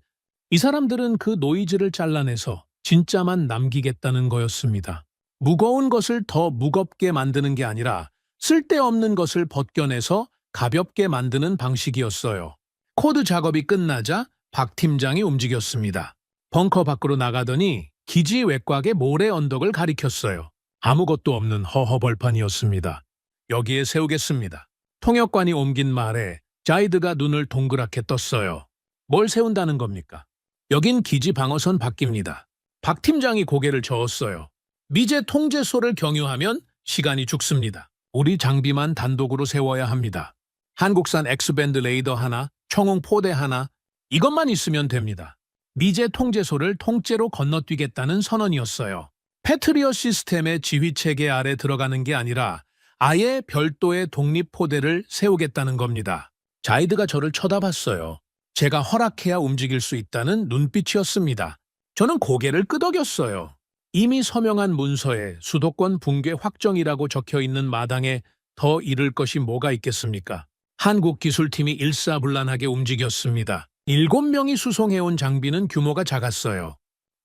이 사람들은 그 노이즈를 잘라내서 진짜만 남기겠다는 거였습니다. 무거운 것을 더 무겁게 만드는 게 아니라 쓸데없는 것을 벗겨내서 가볍게 만드는 방식이었어요. 코드 작업이 끝나자 박 팀장이 움직였습니다. 벙커 밖으로 나가더니 기지 외곽의 모래 언덕을 가리켰어요. 아무것도 없는 허허벌판이었습니다. 여기에 세우겠습니다. 통역관이 옮긴 말에 자이드가 눈을 동그랗게 떴어요. 뭘 세운다는 겁니까? 여긴 기지 방어선 밖입니다. 박 팀장이 고개를 저었어요. 미제 통제소를 경유하면 시간이 죽습니다. 우리 장비만 단독으로 세워야 합니다. 한국산 X밴드 레이더 하나, 청웅 포대 하나, 이것만 있으면 됩니다. 미제 통제소를 통째로 건너뛰겠다는 선언이었어요. 패트리엇 시스템의 지휘체계 아래 들어가는 게 아니라 아예 별도의 독립포대를 세우겠다는 겁니다. 자이드가 저를 쳐다봤어요. 제가 허락해야 움직일 수 있다는 눈빛이었습니다. 저는 고개를 끄덕였어요. 이미 서명한 문서에 수도권 붕괴 확정이라고 적혀있는 마당에 더 잃을 것이 뭐가 있겠습니까? 한국 기술팀이 일사불란하게 움직였습니다. 7명이 수송해온 장비는 규모가 작았어요.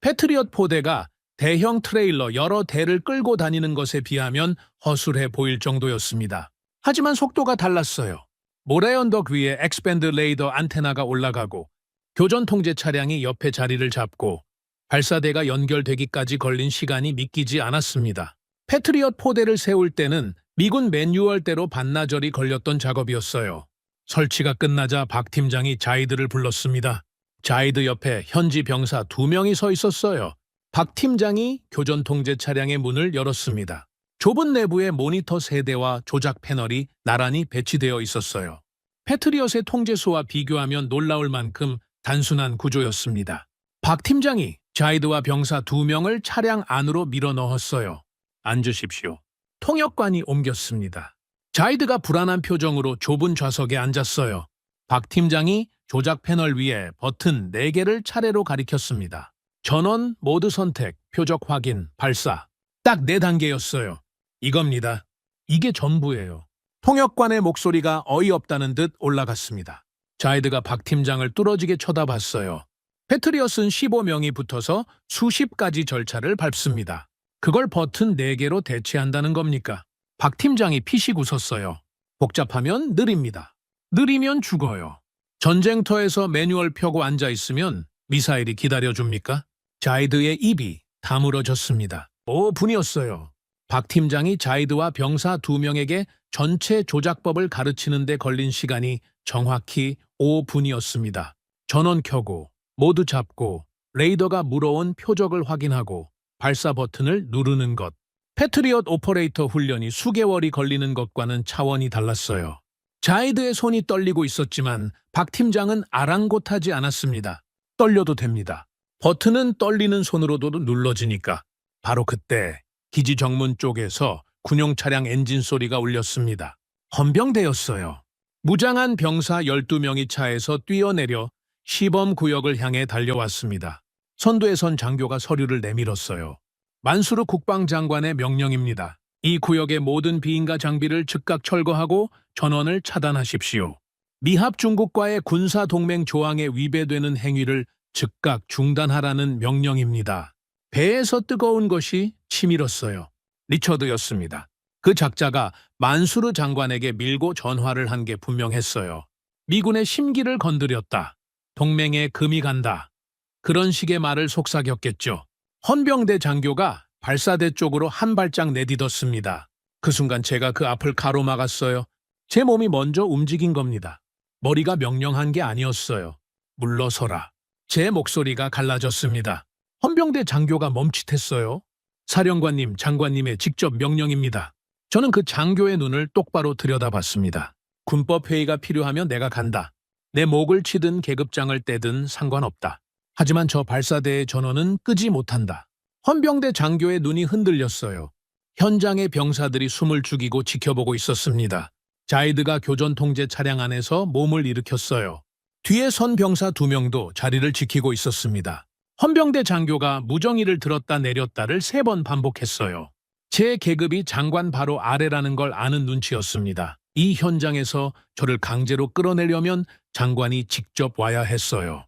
패트리엇 포대가 대형 트레일러 여러 대를 끌고 다니는 것에 비하면 허술해 보일 정도였습니다. 하지만 속도가 달랐어요. 모래 언덕 위에 엑스밴드 레이더 안테나가 올라가고 교전 통제 차량이 옆에 자리를 잡고 발사대가 연결되기까지 걸린 시간이 믿기지 않았습니다. 패트리엇 포대를 세울 때는 미군 매뉴얼대로 반나절이 걸렸던 작업이었어요. 설치가 끝나자 박 팀장이 자이드를 불렀습니다. 자이드 옆에 현지 병사 2명이 서 있었어요. 박 팀장이 교전 통제 차량의 문을 열었습니다. 좁은 내부에 모니터 세대와 조작 패널이 나란히 배치되어 있었어요. 패트리엇의 통제소와 비교하면 놀라울 만큼 단순한 구조였습니다. 박 팀장이 자이드와 병사 2명을 차량 안으로 밀어 넣었어요. 앉으십시오. 통역관이 옮겼습니다. 자이드가 불안한 표정으로 좁은 좌석에 앉았어요. 박 팀장이 조작 패널 위에 버튼 4개를 차례로 가리켰습니다. 전원, 모드 선택, 표적 확인, 발사. 딱 4단계였어요. 이겁니다. 이게 전부예요. 통역관의 목소리가 어이없다는 듯 올라갔습니다. 자이드가 박 팀장을 뚫어지게 쳐다봤어요. 패트리엇은 15명이 붙어서 수십 가지 절차를 밟습니다. 그걸 버튼 4개로 대체한다는 겁니까? 박 팀장이 피식 웃었어요. 복잡하면 느립니다. 느리면 죽어요. 전쟁터에서 매뉴얼 펴고 앉아있으면 미사일이 기다려줍니까? 자이드의 입이 다물어졌습니다. 5분이었어요. 박 팀장이 자이드와 병사 2명에게 전체 조작법을 가르치는 데 걸린 시간이 정확히 5분이었습니다. 전원 켜고, 모두 잡고, 레이더가 물어온 표적을 확인하고, 발사 버튼을 누르는 것. 패트리엇 오퍼레이터 훈련이 수개월이 걸리는 것과는 차원이 달랐어요. 자이드의 손이 떨리고 있었지만 박 팀장은 아랑곳하지 않았습니다. 떨려도 됩니다. 버튼은 떨리는 손으로도 눌러지니까. 바로 그때 기지 정문 쪽에서 군용 차량 엔진 소리가 울렸습니다. 헌병대였어요. 무장한 병사 12명이 차에서 뛰어내려 시범 구역을 향해 달려왔습니다. 선두에 선 장교가 서류를 내밀었어요. 만수르 국방장관의 명령입니다. 이 구역의 모든 비인가 장비를 즉각 철거하고 전원을 차단하십시오. 미합 중국과의 군사동맹 조항에 위배되는 행위를 즉각 중단하라는 명령입니다. 배에서 뜨거운 것이 치밀었어요. 리처드였습니다. 그 작자가 만수르 장관에게 밀고 전화를 한 게 분명했어요. 미군의 심기를 건드렸다. 동맹에 금이 간다. 그런 식의 말을 속삭였겠죠. 헌병대 장교가 발사대 쪽으로 한 발짝 내딛었습니다. 그 순간 제가 그 앞을 가로막았어요. 제 몸이 먼저 움직인 겁니다. 머리가 명령한 게 아니었어요. 물러서라. 제 목소리가 갈라졌습니다. 헌병대 장교가 멈칫했어요. 사령관님, 장관님의 직접 명령입니다. 저는 그 장교의 눈을 똑바로 들여다봤습니다. 군법 회의가 필요하면 내가 간다. 내 목을 치든 계급장을 떼든 상관없다. 하지만 저 발사대의 전원은 끄지 못한다. 헌병대 장교의 눈이 흔들렸어요. 현장의 병사들이 숨을 죽이고 지켜보고 있었습니다. 자이드가 교전 통제 차량 안에서 몸을 일으켰어요. 뒤에 선 병사 2명도 자리를 지키고 있었습니다. 헌병대 장교가 무정의를 들었다 내렸다를 3번 반복했어요. 제 계급이 장관 바로 아래라는 걸 아는 눈치였습니다. 이 현장에서 저를 강제로 끌어내려면 장관이 직접 와야 했어요.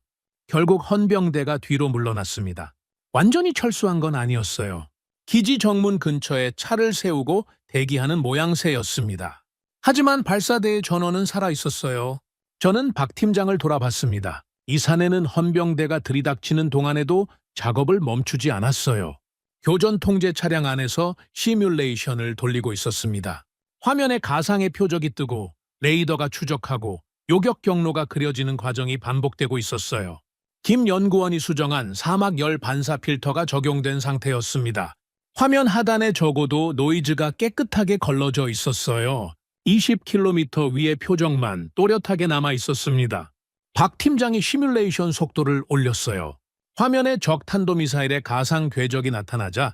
결국 헌병대가 뒤로 물러났습니다. 완전히 철수한 건 아니었어요. 기지 정문 근처에 차를 세우고 대기하는 모양새였습니다. 하지만 발사대의 전원은 살아있었어요. 저는 박 팀장을 돌아봤습니다. 이 산에는 헌병대가 들이닥치는 동안에도 작업을 멈추지 않았어요. 교전 통제 차량 안에서 시뮬레이션을 돌리고 있었습니다. 화면에 가상의 표적이 뜨고 레이더가 추적하고 요격 경로가 그려지는 과정이 반복되고 있었어요. 김 연구원이 수정한 사막열 반사 필터가 적용된 상태였습니다. 화면 하단에 적어도 노이즈가 깨끗하게 걸러져 있었어요. 20km 위의 표적만 또렷하게 남아 있었습니다. 박 팀장이 시뮬레이션 속도를 올렸어요. 화면에 적 탄도미사일의 가상 궤적이 나타나자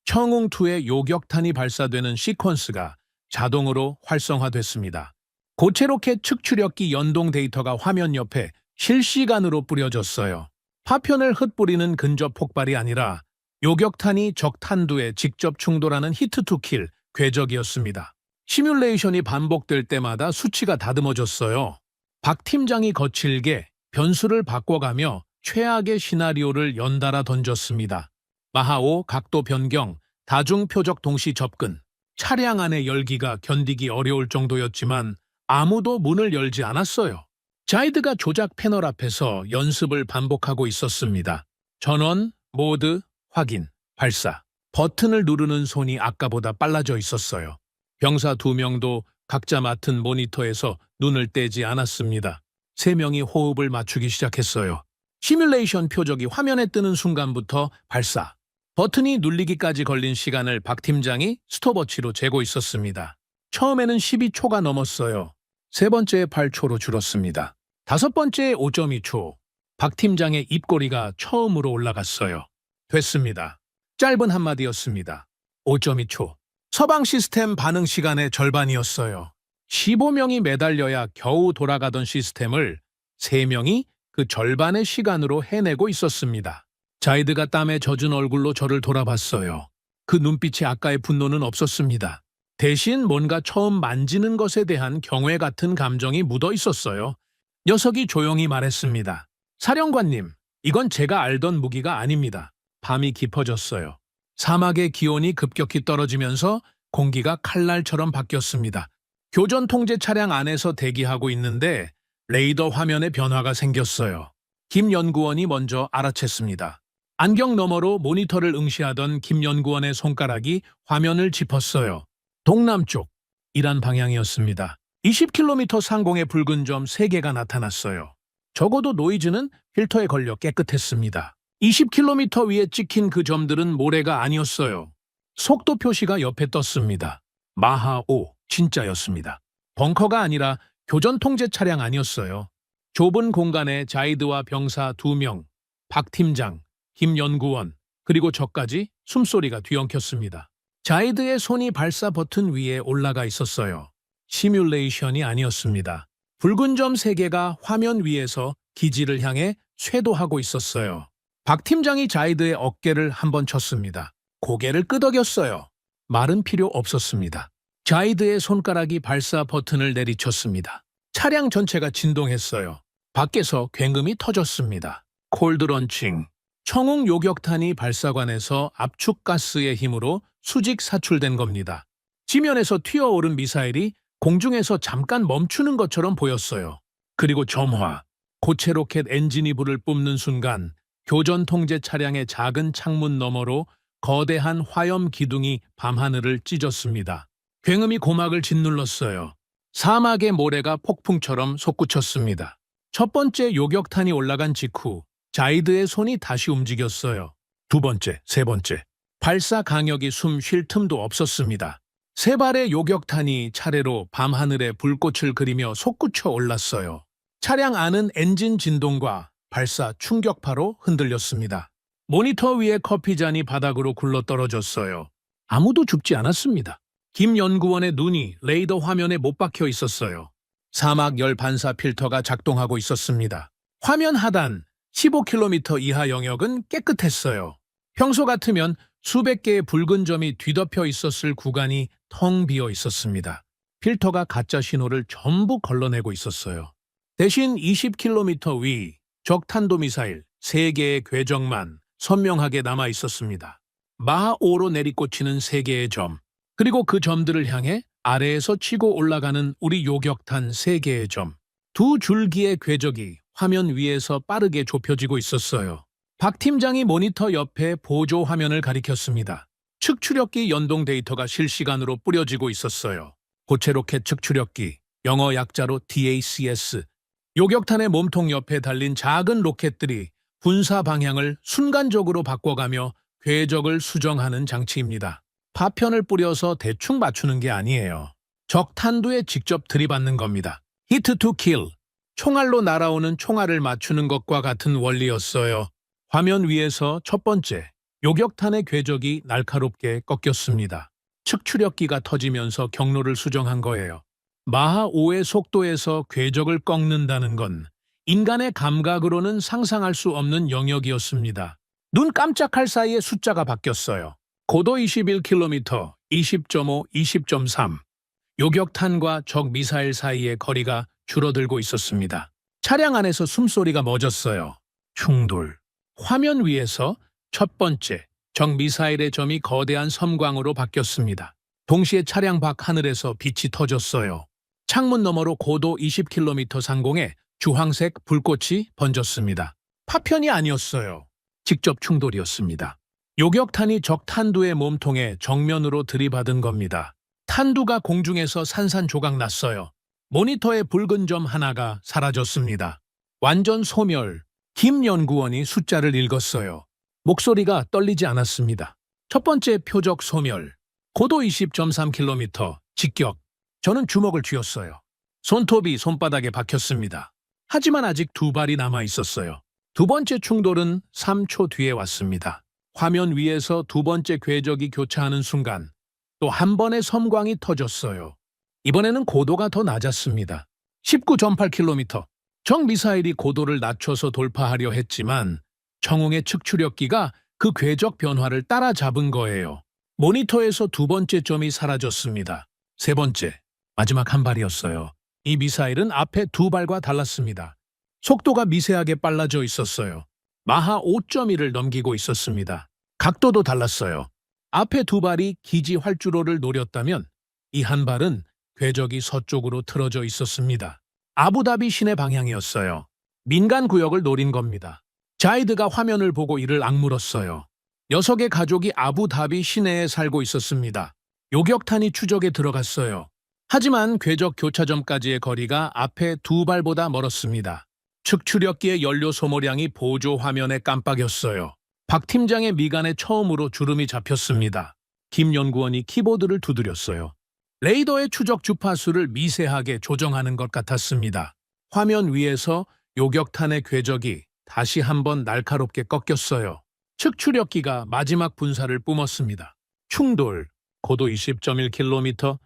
청웅2의 요격탄이 발사되는 시퀀스가 자동으로 활성화됐습니다. 고체 로켓 측추력기 연동 데이터가 화면 옆에 실시간으로 뿌려졌어요. 파편을 흩뿌리는 근접 폭발이 아니라 요격탄이 적 탄두에 직접 충돌하는 히트2킬 궤적이었습니다. 시뮬레이션이 반복될 때마다 수치가 다듬어졌어요. 박 팀장이 거칠게 변수를 바꿔가며 최악의 시나리오를 연달아 던졌습니다. 마하5 각도 변경, 다중 표적 동시 접근. 차량 안의 열기가 견디기 어려울 정도였지만 아무도 문을 열지 않았어요. 자이드가 조작 패널 앞에서 연습을 반복하고 있었습니다. 전원, 모드, 확인, 발사. 버튼을 누르는 손이 아까보다 빨라져 있었어요. 병사 2명도 각자 맡은 모니터에서 눈을 떼지 않았습니다. 3명이 호흡을 맞추기 시작했어요. 시뮬레이션 표적이 화면에 뜨는 순간부터 발사. 버튼이 눌리기까지 걸린 시간을 박 팀장이 스톱워치로 재고 있었습니다. 처음에는 12초가 넘었어요. 세 번째에 8초로 줄었습니다. 다섯 번째에 5.2초. 박 팀장의 입꼬리가 처음으로 올라갔어요. 됐습니다. 짧은 한마디였습니다. 5.2초. 서방 시스템 반응 시간의 절반이었어요. 15명이 매달려야 겨우 돌아가던 시스템을 3명이 그 절반의 시간으로 해내고 있었습니다. 자이드가 땀에 젖은 얼굴로 저를 돌아봤어요. 그 눈빛에 아까의 분노는 없었습니다. 대신 뭔가 처음 만지는 것에 대한 경외 같은 감정이 묻어 있었어요. 녀석이 조용히 말했습니다. 사령관님, 이건 제가 알던 무기가 아닙니다. 밤이 깊어졌어요. 사막의 기온이 급격히 떨어지면서 공기가 칼날처럼 바뀌었습니다. 교전 통제 차량 안에서 대기하고 있는데 레이더 화면에 변화가 생겼어요. 김 연구원이 먼저 알아챘습니다. 안경 너머로 모니터를 응시하던 김 연구원의 손가락이 화면을 짚었어요. 동남쪽, 이란 방향이었습니다. 20km 상공의 붉은 점 3개가 나타났어요. 적어도 노이즈는 필터에 걸려 깨끗했습니다. 20km 위에 찍힌 그 점들은 모래가 아니었어요. 속도 표시가 옆에 떴습니다. 마하5, 진짜였습니다. 벙커가 아니라 교전 통제 차량 아니었어요. 좁은 공간에 자이드와 병사 2명, 박 팀장, 김 연구원, 그리고 저까지 숨소리가 뒤엉켰습니다. 자이드의 손이 발사 버튼 위에 올라가 있었어요. 시뮬레이션이 아니었습니다. 붉은 점 3개가 화면 위에서 기지를 향해 쇄도하고 있었어요. 박 팀장이 자이드의 어깨를 한번 쳤습니다. 고개를 끄덕였어요. 말은 필요 없었습니다. 자이드의 손가락이 발사 버튼을 내리쳤습니다. 차량 전체가 진동했어요. 밖에서 굉음이 터졌습니다. 콜드런칭. 청웅 요격탄이 발사관에서 압축가스의 힘으로 수직 사출된 겁니다. 지면에서 튀어오른 미사일이 공중에서 잠깐 멈추는 것처럼 보였어요. 그리고 점화. 고체 로켓 엔진이 불을 뿜는 순간 교전 통제 차량의 작은 창문 너머로 거대한 화염 기둥이 밤하늘을 찢었습니다. 굉음이 고막을 짓눌렀어요. 사막의 모래가 폭풍처럼 솟구쳤습니다. 첫 번째 요격탄이 올라간 직후 자이드의 손이 다시 움직였어요. 두 번째, 세 번째. 발사 강력이 숨 쉴 틈도 없었습니다. 3발의 요격탄이 차례로 밤하늘에 불꽃을 그리며 솟구쳐 올랐어요. 차량 안은 엔진 진동과 발사 충격파로 흔들렸습니다. 모니터 위에 커피잔이 바닥으로 굴러떨어졌어요. 아무도 죽지 않았습니다. 김 연구원의 눈이 레이더 화면에 못 박혀 있었어요. 사막 열 반사 필터가 작동하고 있었습니다. 화면 하단 15km 이하 영역은 깨끗했어요. 평소 같으면 수백 개의 붉은 점이 뒤덮여 있었을 구간이 텅 비어 있었습니다. 필터가 가짜 신호를 전부 걸러내고 있었어요. 대신 20km 위 적 탄도미사일 3개의 궤적만 선명하게 남아 있었습니다. 마하5로 내리꽂히는 3개의 점, 그리고 그 점들을 향해 아래에서 치고 올라가는 우리 요격탄 3개의 점. 2줄기의 궤적이 화면 위에서 빠르게 좁혀지고 있었어요. 박 팀장이 모니터 옆에 보조 화면을 가리켰습니다. 측추력기 연동 데이터가 실시간으로 뿌려지고 있었어요. 고체 로켓 측추력기, 영어 약자로 DACS. 요격탄의 몸통 옆에 달린 작은 로켓들이 분사 방향을 순간적으로 바꿔가며 궤적을 수정하는 장치입니다. 파편을 뿌려서 대충 맞추는 게 아니에요. 적 탄두에 직접 들이받는 겁니다. 히트 투 킬. 총알로 날아오는 총알을 맞추는 것과 같은 원리였어요. 화면 위에서 첫 번째, 요격탄의 궤적이 날카롭게 꺾였습니다. 측추력기가 터지면서 경로를 수정한 거예요. 마하5의 속도에서 궤적을 꺾는다는 건 인간의 감각으로는 상상할 수 없는 영역이었습니다. 눈 깜짝할 사이에 숫자가 바뀌었어요. 고도 21km, 20.5, 20.3. 요격탄과 적 미사일 사이의 거리가 줄어들고 있었습니다. 차량 안에서 숨소리가 멎었어요. 충돌. 화면 위에서 첫 번째, 적 미사일의 점이 거대한 섬광으로 바뀌었습니다. 동시에 차량 밖 하늘에서 빛이 터졌어요. 창문 너머로 고도 20km 상공에 주황색 불꽃이 번졌습니다. 파편이 아니었어요. 직접 충돌이었습니다. 요격탄이 적 탄두의 몸통에 정면으로 들이받은 겁니다. 탄두가 공중에서 산산조각 났어요. 모니터의 붉은 점 하나가 사라졌습니다. 완전 소멸. 김 연구원이 숫자를 읽었어요. 목소리가 떨리지 않았습니다. 첫 번째 표적 소멸. 고도 20.3km. 직격. 저는 주먹을 쥐었어요. 손톱이 손바닥에 박혔습니다. 하지만 아직 두 발이 남아 있었어요. 두 번째 충돌은 3초 뒤에 왔습니다. 화면 위에서 두 번째 궤적이 교차하는 순간 또 한 번의 섬광이 터졌어요. 이번에는 고도가 더 낮았습니다. 19.8km. 적 미사일이 고도를 낮춰서 돌파하려 했지만 청웅의 측추력기가 그 궤적 변화를 따라잡은 거예요. 모니터에서 두 번째 점이 사라졌습니다. 세 번째, 마지막 한 발이었어요. 이 미사일은 앞에 두 발과 달랐습니다. 속도가 미세하게 빨라져 있었어요. 마하 5.1을 넘기고 있었습니다. 각도도 달랐어요. 앞에 두 발이 기지 활주로를 노렸다면 이 한 발은 궤적이 서쪽으로 틀어져 있었습니다. 아부다비 시내 방향이었어요. 민간 구역을 노린 겁니다. 자이드가 화면을 보고 이를 악물었어요. 녀석의 가족이 아부다비 시내에 살고 있었습니다. 요격탄이 추적에 들어갔어요. 하지만 궤적 교차점까지의 거리가 앞에 두 발보다 멀었습니다. 측추력기의 연료 소모량이 보조 화면에 깜빡였어요. 박 팀장의 미간에 처음으로 주름이 잡혔습니다. 김 연구원이 키보드를 두드렸어요. 레이더의 추적 주파수를 미세하게 조정하는 것 같았습니다. 화면 위에서 요격탄의 궤적이 다시 한번 날카롭게 꺾였어요. 측추력기가 마지막 분사를 뿜었습니다. 충돌, 고도 20.1km.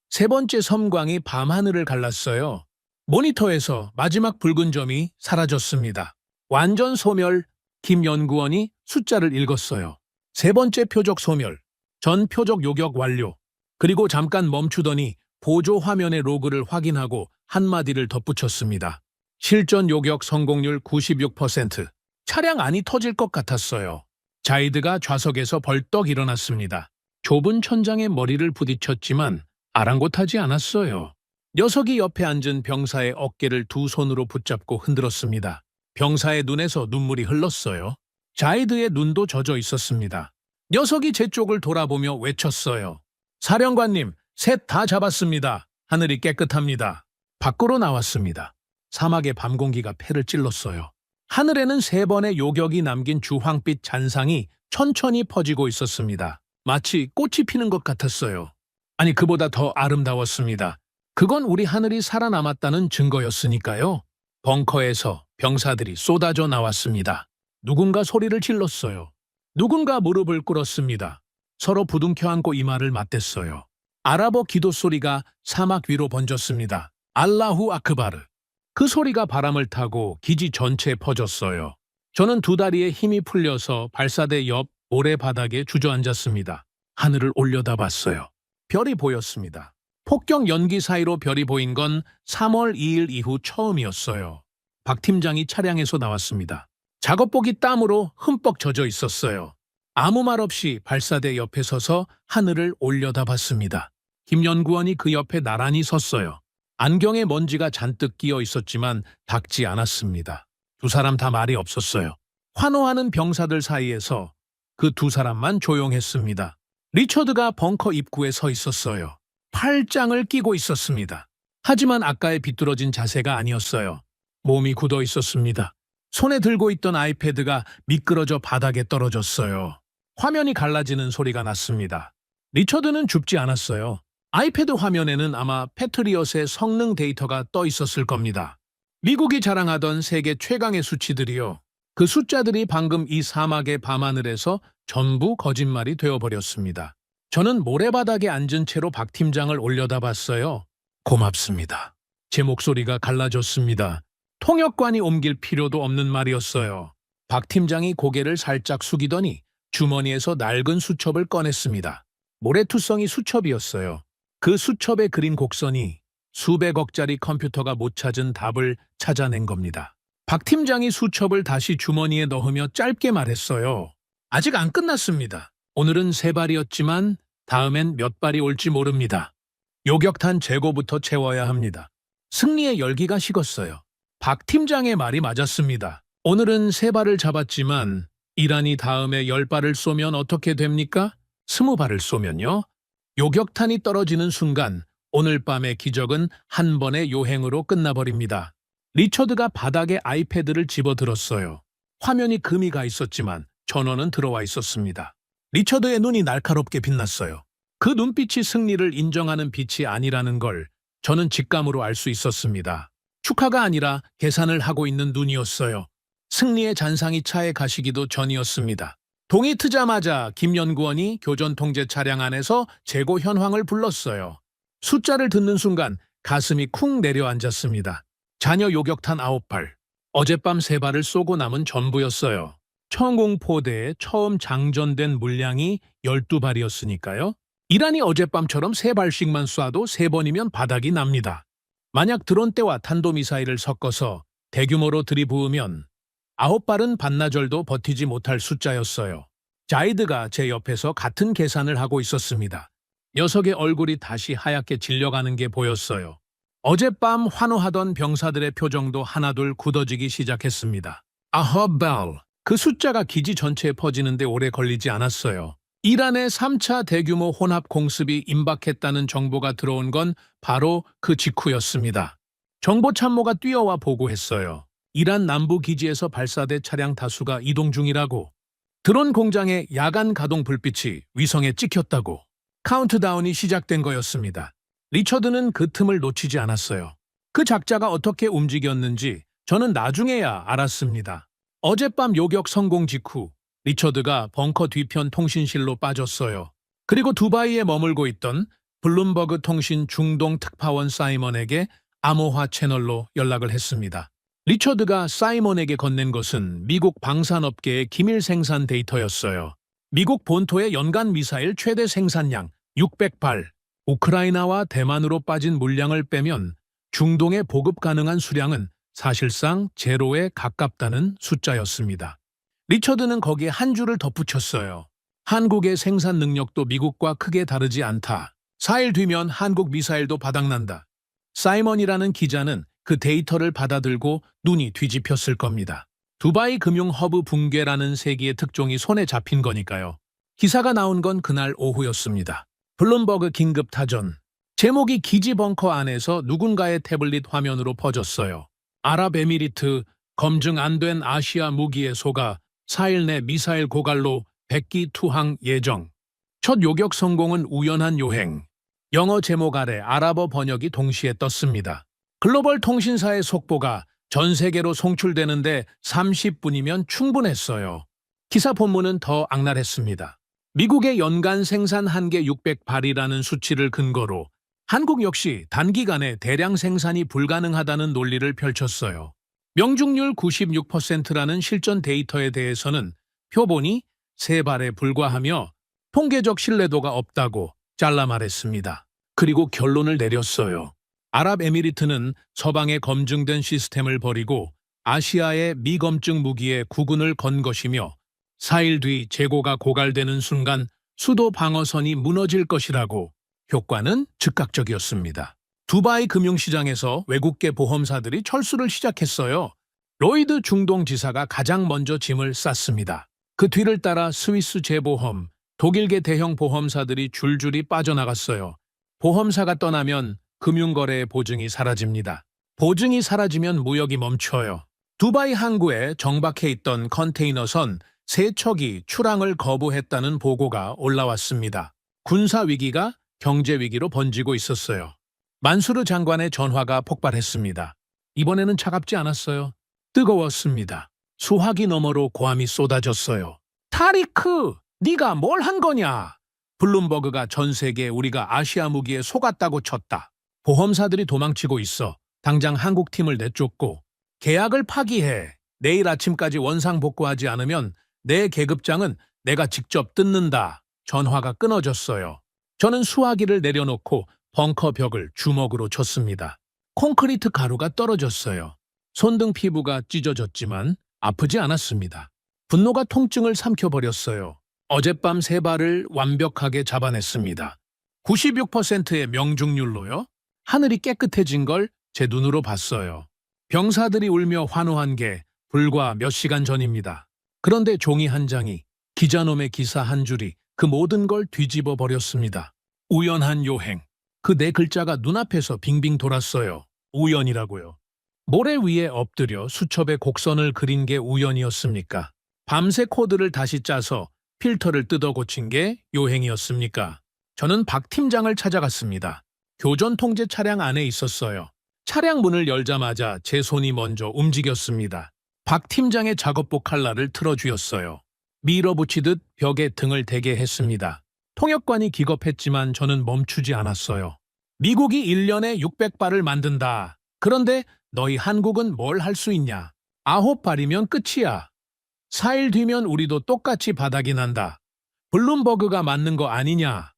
세 번째 섬광이 밤하늘을 갈랐어요. 모니터에서 마지막 붉은 점이 사라졌습니다. 완전 소멸. 김 연구원이 숫자를 읽었어요. 세 번째 표적 소멸. 전 표적 요격 완료. 그리고 잠깐 멈추더니 보조 화면의 로그를 확인하고 한마디를 덧붙였습니다. 실전 요격 성공률 96%. 차량 안이 터질 것 같았어요. 자이드가 좌석에서 벌떡 일어났습니다. 좁은 천장에 머리를 부딪혔지만 아랑곳하지 않았어요. 녀석이 옆에 앉은 병사의 어깨를 두 손으로 붙잡고 흔들었습니다. 병사의 눈에서 눈물이 흘렀어요. 자이드의 눈도 젖어 있었습니다. 녀석이 제 쪽을 돌아보며 외쳤어요. 사령관님, 셋 다 잡았습니다. 하늘이 깨끗합니다. 밖으로 나왔습니다. 사막의 밤 공기가 폐를 찔렀어요. 하늘에는 세 번의 요격이 남긴 주황빛 잔상이 천천히 퍼지고 있었습니다. 마치 꽃이 피는 것 같았어요. 아니, 그보다 더 아름다웠습니다. 그건 우리 하늘이 살아남았다는 증거였으니까요. 벙커에서 병사들이 쏟아져 나왔습니다. 누군가 소리를 질렀어요. 누군가 무릎을 꿇었습니다. 서로 부둥켜 안고 이마를 맞댔어요. 아랍어 기도 소리가 사막 위로 번졌습니다. 알라후 아크바르. 그 소리가 바람을 타고 기지 전체에 퍼졌어요. 저는 두 다리에 힘이 풀려서 발사대 옆 모래바닥에 주저앉았습니다. 하늘을 올려다봤어요. 별이 보였습니다. 폭격 연기 사이로 별이 보인 건 3월 2일 이후 처음이었어요. 박 팀장이 차량에서 나왔습니다. 작업복이 땀으로 흠뻑 젖어 있었어요. 아무 말 없이 발사대 옆에 서서 하늘을 올려다봤습니다. 김 연구원이 그 옆에 나란히 섰어요. 안경에 먼지가 잔뜩 끼어 있었지만 닦지 않았습니다. 두 사람 다 말이 없었어요. 환호하는 병사들 사이에서 그 두 사람만 조용했습니다. 리처드가 벙커 입구에 서 있었어요. 팔짱을 끼고 있었습니다. 하지만 아까의 비뚤어진 자세가 아니었어요. 몸이 굳어 있었습니다. 손에 들고 있던 아이패드가 미끄러져 바닥에 떨어졌어요. 화면이 갈라지는 소리가 났습니다. 리처드는 줍지 않았어요. 아이패드 화면에는 아마 패트리엇의 성능 데이터가 떠 있었을 겁니다. 미국이 자랑하던 세계 최강의 수치들이요. 그 숫자들이 방금 이 사막의 밤하늘에서 전부 거짓말이 되어버렸습니다. 저는 모래바닥에 앉은 채로 박 팀장을 올려다봤어요. 고맙습니다. 제 목소리가 갈라졌습니다. 통역관이 옮길 필요도 없는 말이었어요. 박 팀장이 고개를 살짝 숙이더니 주머니에서 낡은 수첩을 꺼냈습니다. 모래투성이 수첩이었어요. 그 수첩에 그린 곡선이 수백억짜리 컴퓨터가 못 찾은 답을 찾아낸 겁니다. 박 팀장이 수첩을 다시 주머니에 넣으며 짧게 말했어요. 아직 안 끝났습니다. 오늘은 세 발이었지만 다음엔 몇 발이 올지 모릅니다. 요격탄 재고부터 채워야 합니다. 승리의 열기가 식었어요. 박 팀장의 말이 맞았습니다. 오늘은 세 발을 잡았지만 이란이 다음에 10발을 쏘면 어떻게 됩니까? 20발을 쏘면요? 요격탄이 떨어지는 순간 오늘 밤의 기적은 한 번의 요행으로 끝나버립니다. 리처드가 바닥에 아이패드를 집어들었어요. 화면이 금이 가 있었지만 전원은 들어와 있었습니다. 리처드의 눈이 날카롭게 빛났어요. 그 눈빛이 승리를 인정하는 빛이 아니라는 걸 저는 직감으로 알 수 있었습니다. 축하가 아니라 계산을 하고 있는 눈이었어요. 승리의 잔상이 차에 가시기도 전이었습니다. 동이 트자마자 김 연구원이 교전 통제 차량 안에서 재고 현황을 불렀어요. 숫자를 듣는 순간 가슴이 쿵 내려앉았습니다. 자녀 요격탄 9발, 어젯밤 3발을 쏘고 남은 전부였어요. 청공포대에 처음 장전된 물량이 12발이었으니까요. 이란이 어젯밤처럼 3발씩만 쏴도 3번이면 바닥이 납니다. 만약 드론대와 탄도미사일을 섞어서 대규모로 들이부으면 9발은 반나절도 버티지 못할 숫자였어요. 자이드가 제 옆에서 같은 계산을 하고 있었습니다. 녀석의 얼굴이 다시 하얗게 질려가는 게 보였어요. 어젯밤 환호하던 병사들의 표정도 하나둘 굳어지기 시작했습니다. 아허발! 그 숫자가 기지 전체에 퍼지는데 오래 걸리지 않았어요. 이란의 3차 대규모 혼합 공습이 임박했다는 정보가 들어온 건 바로 그 직후였습니다. 정보참모가 뛰어와 보고했어요. 이란 남부 기지에서 발사대 차량 다수가 이동 중이라고. 드론 공장의 야간 가동 불빛이 위성에 찍혔다고. 카운트다운이 시작된 거였습니다. 리처드는 그 틈을 놓치지 않았어요. 그 작자가 어떻게 움직였는지 저는 나중에야 알았습니다. 어젯밤 요격 성공 직후 리처드가 벙커 뒤편 통신실로 빠졌어요. 그리고 두바이에 머물고 있던 블룸버그 통신 중동 특파원 사이먼에게 암호화 채널로 연락을 했습니다. 리처드가 사이먼에게 건넨 것은 미국 방산업계의 기밀 생산 데이터였어요. 미국 본토의 연간 미사일 최대 생산량 600발, 우크라이나와 대만으로 빠진 물량을 빼면 중동에 보급 가능한 수량은 사실상 제로에 가깝다는 숫자였습니다. 리처드는 거기에 한 줄을 덧붙였어요. 한국의 생산 능력도 미국과 크게 다르지 않다. 4일 뒤면 한국 미사일도 바닥난다. 사이먼이라는 기자는 그 데이터를 받아들고 눈이 뒤집혔을 겁니다. 두바이 금융 허브 붕괴라는 세기의 특종이 손에 잡힌 거니까요. 기사가 나온 건 그날 오후였습니다. 블룸버그 긴급 타전. 제목이 기지 벙커 안에서 누군가의 태블릿 화면으로 퍼졌어요. 아랍에미리트 검증 안 된 아시아 무기에 속아 4일 내 미사일 고갈로 100기 투항 예정. 첫 요격 성공은 우연한 요행. 영어 제목 아래 아랍어 번역이 동시에 떴습니다. 글로벌 통신사의 속보가 전 세계로 송출되는데 30분이면 충분했어요. 기사 본문은 더 악랄했습니다. 미국의 연간 생산 한계 600발이라는 수치를 근거로 한국 역시 단기간에 대량 생산이 불가능하다는 논리를 펼쳤어요. 명중률 96%라는 실전 데이터에 대해서는 표본이 3발에 불과하며 통계적 신뢰도가 없다고 잘라 말했습니다. 그리고 결론을 내렸어요. 아랍에미리트는 서방의 검증된 시스템을 버리고 아시아의 미검증 무기에 구군을 건 것이며 4일 뒤 재고가 고갈되는 순간 수도 방어선이 무너질 것이라고. 효과는 즉각적이었습니다. 두바이 금융시장에서 외국계 보험사들이 철수를 시작했어요. 로이드 중동지사가 가장 먼저 짐을 쌌습니다. 그 뒤를 따라 스위스 재보험, 독일계 대형 보험사들이 줄줄이 빠져나갔어요. 보험사가 떠나면 금융거래의 보증이 사라집니다. 보증이 사라지면 무역이 멈춰요. 두바이 항구에 정박해 있던 컨테이너선 3척이 출항을 거부했다는 보고가 올라왔습니다. 군사위기가 경제위기로 번지고 있었어요. 만수르 장관의 전화가 폭발했습니다. 이번에는 차갑지 않았어요. 뜨거웠습니다. 수화기 너머로 고함이 쏟아졌어요. 타리크, 네가 뭘 한 거냐? 블룸버그가 전 세계에 우리가 아시아 무기에 속았다고 쳤다. 보험사들이 도망치고 있어. 당장 한국팀을 내쫓고 계약을 파기해. 내일 아침까지 원상복구하지 않으면 내 계급장은 내가 직접 뜯는다. 전화가 끊어졌어요. 저는 수화기를 내려놓고 벙커 벽을 주먹으로 쳤습니다. 콘크리트 가루가 떨어졌어요. 손등 피부가 찢어졌지만 아프지 않았습니다. 분노가 통증을 삼켜버렸어요. 어젯밤 3발을 완벽하게 잡아냈습니다. 96%의 명중률로요. 하늘이 깨끗해진 걸 제 눈으로 봤어요. 병사들이 울며 환호한 게 불과 몇 시간 전입니다. 그런데 종이 한 장이, 기자놈의 기사 한 줄이 그 모든 걸 뒤집어 버렸습니다. 우연한 요행. 그 네 글자가 눈앞에서 빙빙 돌았어요. 우연이라고요. 모래 위에 엎드려 수첩에 곡선을 그린 게 우연이었습니까? 밤새 코드를 다시 짜서 필터를 뜯어 고친 게 요행이었습니까? 저는 박 팀장을 찾아갔습니다. 교전 통제 차량 안에 있었어요. 차량 문을 열자마자 제 손이 먼저 움직였습니다. 박 팀장의 작업복 칼날을 틀어주었어요. 밀어붙이듯 벽에 등을 대게 했습니다. 통역관이 기겁했지만 저는 멈추지 않았어요. 미국이 1년에 600발을 만든다. 그런데 너희 한국은 뭘 할 수 있냐? 9발이면 끝이야. 4일 뒤면 우리도 똑같이 바닥이 난다. 블룸버그가 맞는 거 아니냐?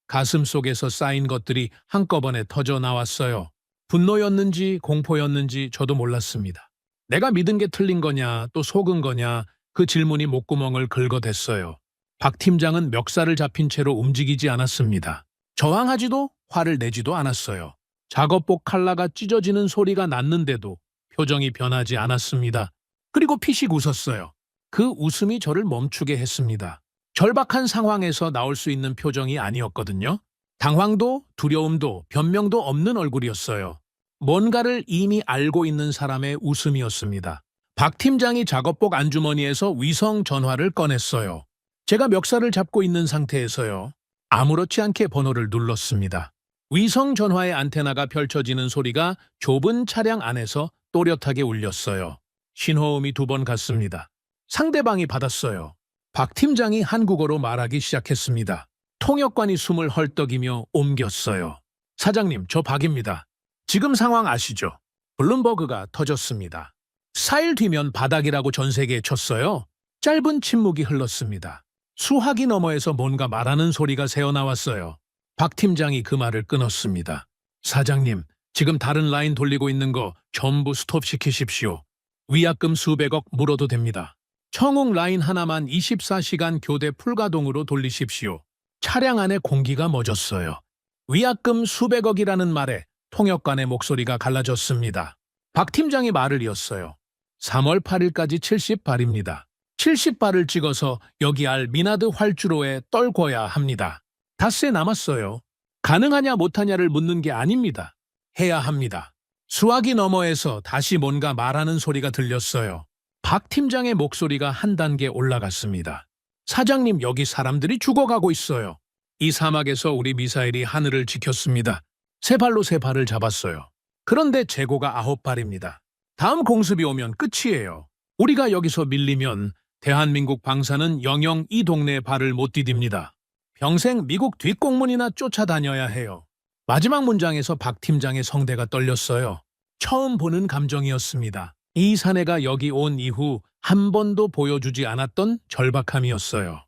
가슴 속에서 쌓인 것들이 한꺼번에 터져 나왔어요. 분노였는지 공포였는지 저도 몰랐습니다. 내가 믿은 게 틀린 거냐 또 속은 거냐 그 질문이 목구멍을 긁어댔어요. 박 팀장은 멱살을 잡힌 채로 움직이지 않았습니다. 저항하지도 화를 내지도 않았어요. 작업복 칼라가 찢어지는 소리가 났는데도 표정이 변하지 않았습니다. 그리고 피식 웃었어요. 그 웃음이 저를 멈추게 했습니다. 절박한 상황에서 나올 수 있는 표정이 아니었거든요. 당황도 두려움도 변명도 없는 얼굴이었어요. 뭔가를 이미 알고 있는 사람의 웃음이었습니다. 박 팀장이 작업복 안주머니에서 위성 전화를 꺼냈어요. 제가 멱살을 잡고 있는 상태에서요. 아무렇지 않게 번호를 눌렀습니다. 위성 전화의 안테나가 펼쳐지는 소리가 좁은 차량 안에서 또렷하게 울렸어요. 신호음이 2번 갔습니다. 상대방이 받았어요. 박 팀장이 한국어로 말하기 시작했습니다. 통역관이 숨을 헐떡이며 옮겼어요. 사장님, 저 박입니다. 지금 상황 아시죠? 블룸버그가 터졌습니다. 4일 뒤면 바닥이라고 전 세계에 쳤어요. 짧은 침묵이 흘렀습니다. 수화기 너머에서 뭔가 말하는 소리가 새어나왔어요. 박 팀장이 그 말을 끊었습니다. 사장님, 지금 다른 라인 돌리고 있는 거 전부 스톱시키십시오. 위약금 수백억 물어도 됩니다. 청웅 라인 하나만 24시간 교대 풀가동으로 돌리십시오. 차량 안에 공기가 멎었어요. 위약금 수백억이라는 말에 통역관의 목소리가 갈라졌습니다. 박 팀장이 말을 이었어요. 3월 8일까지 70발입니다. 70발을 찍어서 여기 알 미나드 활주로에 떨궈야 합니다. 닷새 남았어요. 가능하냐 못하냐를 묻는 게 아닙니다. 해야 합니다. 수화기 너머에서 다시 뭔가 말하는 소리가 들렸어요. 박 팀장의 목소리가 한 단계 올라갔습니다. 사장님, 여기 사람들이 죽어가고 있어요. 이 사막에서 우리 미사일이 하늘을 지켰습니다. 3발로 3발을 잡았어요. 그런데 재고가 9발입니다. 다음 공습이 오면 끝이에요. 우리가 여기서 밀리면 대한민국 방사는 영영 이 동네에 발을 못 디딥니다. 평생 미국 뒷공문이나 쫓아다녀야 해요. 마지막 문장에서 박 팀장의 성대가 떨렸어요. 처음 보는 감정이었습니다. 이 사내가 여기 온 이후 한 번도 보여주지 않았던 절박함이었어요.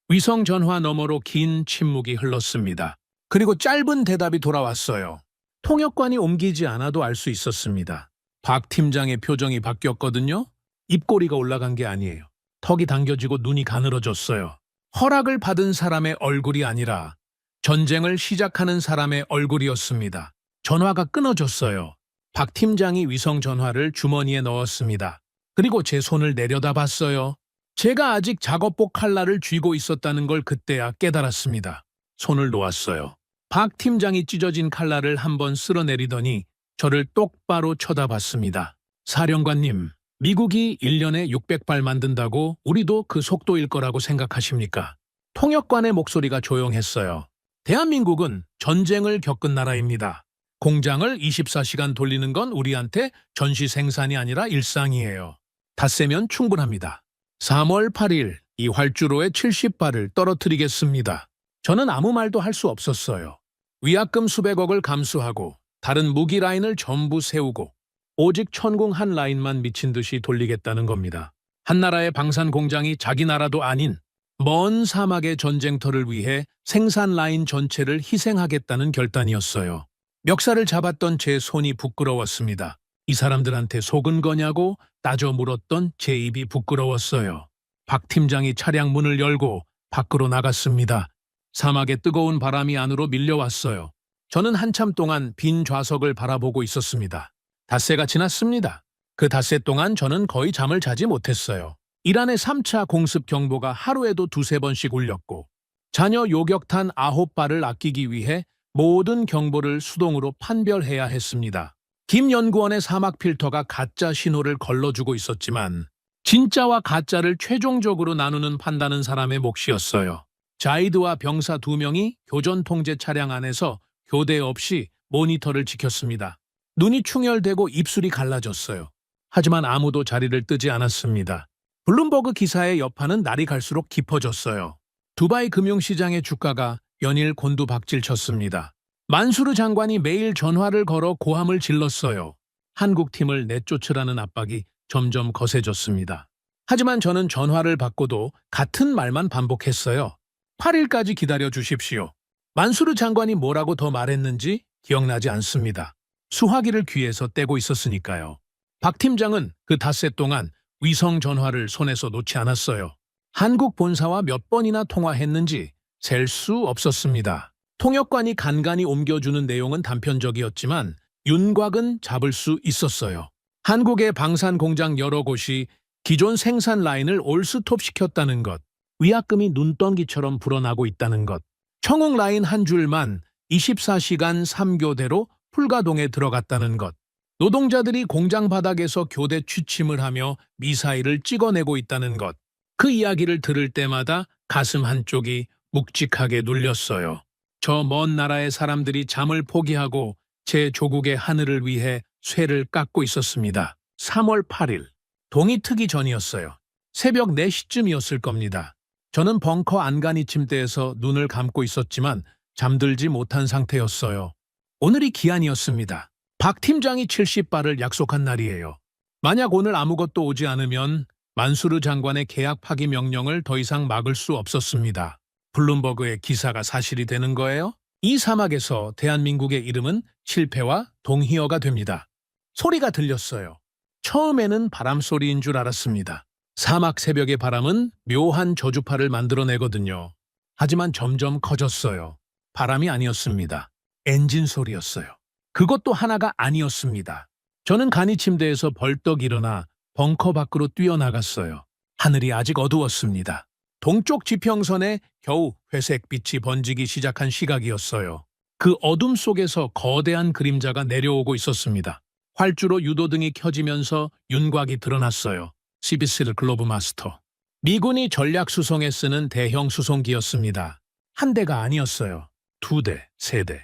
위성 전화 너머로 긴 침묵이 흘렀습니다. 그리고 짧은 대답이 돌아왔어요. 통역관이 옮기지 않아도 알 수 있었습니다. 박 팀장의 표정이 바뀌었거든요. 입꼬리가 올라간 게 아니에요. 턱이 당겨지고 눈이 가늘어졌어요. 허락을 받은 사람의 얼굴이 아니라 전쟁을 시작하는 사람의 얼굴이었습니다. 전화가 끊어졌어요. 박 팀장이 위성 전화를 주머니에 넣었습니다. 그리고 제 손을 내려다 봤어요. 제가 아직 작업복 칼날을 쥐고 있었다는 걸 그때야 깨달았습니다. 손을 놓았어요. 박 팀장이 찢어진 칼날을 한번 쓸어내리더니 저를 똑바로 쳐다봤습니다. 사령관님, 미국이 1년에 600발 만든다고 우리도 그 속도일 거라고 생각하십니까? 통역관의 목소리가 조용했어요. 대한민국은 전쟁을 겪은 나라입니다. 공장을 24시간 돌리는 건 우리한테 전시 생산이 아니라 일상이에요. 닷새면 충분합니다. 3월 8일 이 활주로에 70발을 떨어뜨리겠습니다. 저는 아무 말도 할 수 없었어요. 위약금 수백억을 감수하고 다른 무기 라인을 전부 세우고 오직 천궁 한 라인만 미친 듯이 돌리겠다는 겁니다. 한 나라의 방산 공장이 자기 나라도 아닌 먼 사막의 전쟁터를 위해 생산 라인 전체를 희생하겠다는 결단이었어요. 멱살을 잡았던 제 손이 부끄러웠습니다. 이 사람들한테 속은 거냐고 따져 물었던 제 입이 부끄러웠어요. 박 팀장이 차량 문을 열고 밖으로 나갔습니다. 사막의 뜨거운 바람이 안으로 밀려왔어요. 저는 한참 동안 빈 좌석을 바라보고 있었습니다. 닷새가 지났습니다. 그 닷새 동안 저는 거의 잠을 자지 못했어요. 이란의 3차 공습 경보가 하루에도 두세 번씩 울렸고 자녀 요격탄 9발을 아끼기 위해 모든 경보를 수동으로 판별해야 했습니다. 김 연구원의 사막 필터가 가짜 신호를 걸러주고 있었지만 진짜와 가짜를 최종적으로 나누는 판단은 사람의 몫이었어요. 자이드와 병사 2명이 교전 통제 차량 안에서 교대 없이 모니터를 지켰습니다. 눈이 충혈되고 입술이 갈라졌어요. 하지만 아무도 자리를 뜨지 않았습니다. 블룸버그 기사의 여파는 날이 갈수록 깊어졌어요. 두바이 금융시장의 주가가 연일 곤두박질쳤습니다. 만수르 장관이 매일 전화를 걸어 고함을 질렀어요. 한국팀을 내쫓으라는 압박이 점점 거세졌습니다. 하지만 저는 전화를 받고도 같은 말만 반복했어요. 8일까지 기다려 주십시오. 만수르 장관이 뭐라고 더 말했는지 기억나지 않습니다. 수화기를 귀에서 떼고 있었으니까요. 박 팀장은 그 닷새 동안 위성 전화를 손에서 놓지 않았어요. 한국 본사와 몇 번이나 통화했는지 셀 수 없었습니다. 통역관이 간간히 옮겨주는 내용은 단편적이었지만 윤곽은 잡을 수 있었어요. 한국의 방산 공장 여러 곳이 기존 생산 라인을 올스톱시켰다는 것, 위약금이 눈덩이처럼 불어나고 있다는 것, 청흥 라인 한 줄만 24시간 3교대로 풀가동에 들어갔다는 것, 노동자들이 공장 바닥에서 교대 취침을 하며 미사일을 찍어내고 있다는 것, 그 이야기를 들을 때마다 가슴 한쪽이 묵직하게 눌렸어요. 저 먼 나라의 사람들이 잠을 포기하고 제 조국의 하늘을 위해 쇠를 깎고 있었습니다. 3월 8일, 동이 트기 전이었어요. 새벽 4시쯤이었을 겁니다. 저는 벙커 안간히 침대에서 눈을 감고 있었지만 잠들지 못한 상태였어요. 오늘이 기한이었습니다. 박 팀장이 70발을 약속한 날이에요. 만약 오늘 아무것도 오지 않으면 만수르 장관의 계약 파기 명령을 더 이상 막을 수 없었습니다. 블룸버그의 기사가 사실이 되는 거예요? 이 사막에서 대한민국의 이름은 실패와 동희어가 됩니다. 소리가 들렸어요. 처음에는 바람소리인 줄 알았습니다. 사막 새벽의 바람은 묘한 저주파를 만들어내거든요. 하지만 점점 커졌어요. 바람이 아니었습니다. 엔진 소리였어요. 그것도 하나가 아니었습니다. 저는 간이 침대에서 벌떡 일어나 벙커 밖으로 뛰어나갔어요. 하늘이 아직 어두웠습니다. 동쪽 지평선에 겨우 회색 빛이 번지기 시작한 시각이었어요. 그 어둠 속에서 거대한 그림자가 내려오고 있었습니다. 활주로 유도등이 켜지면서 윤곽이 드러났어요. 시비스 글로브 마스터. 미군이 전략 수송에 쓰는 대형 수송기였습니다. 한 대가 아니었어요. 2대, 3대.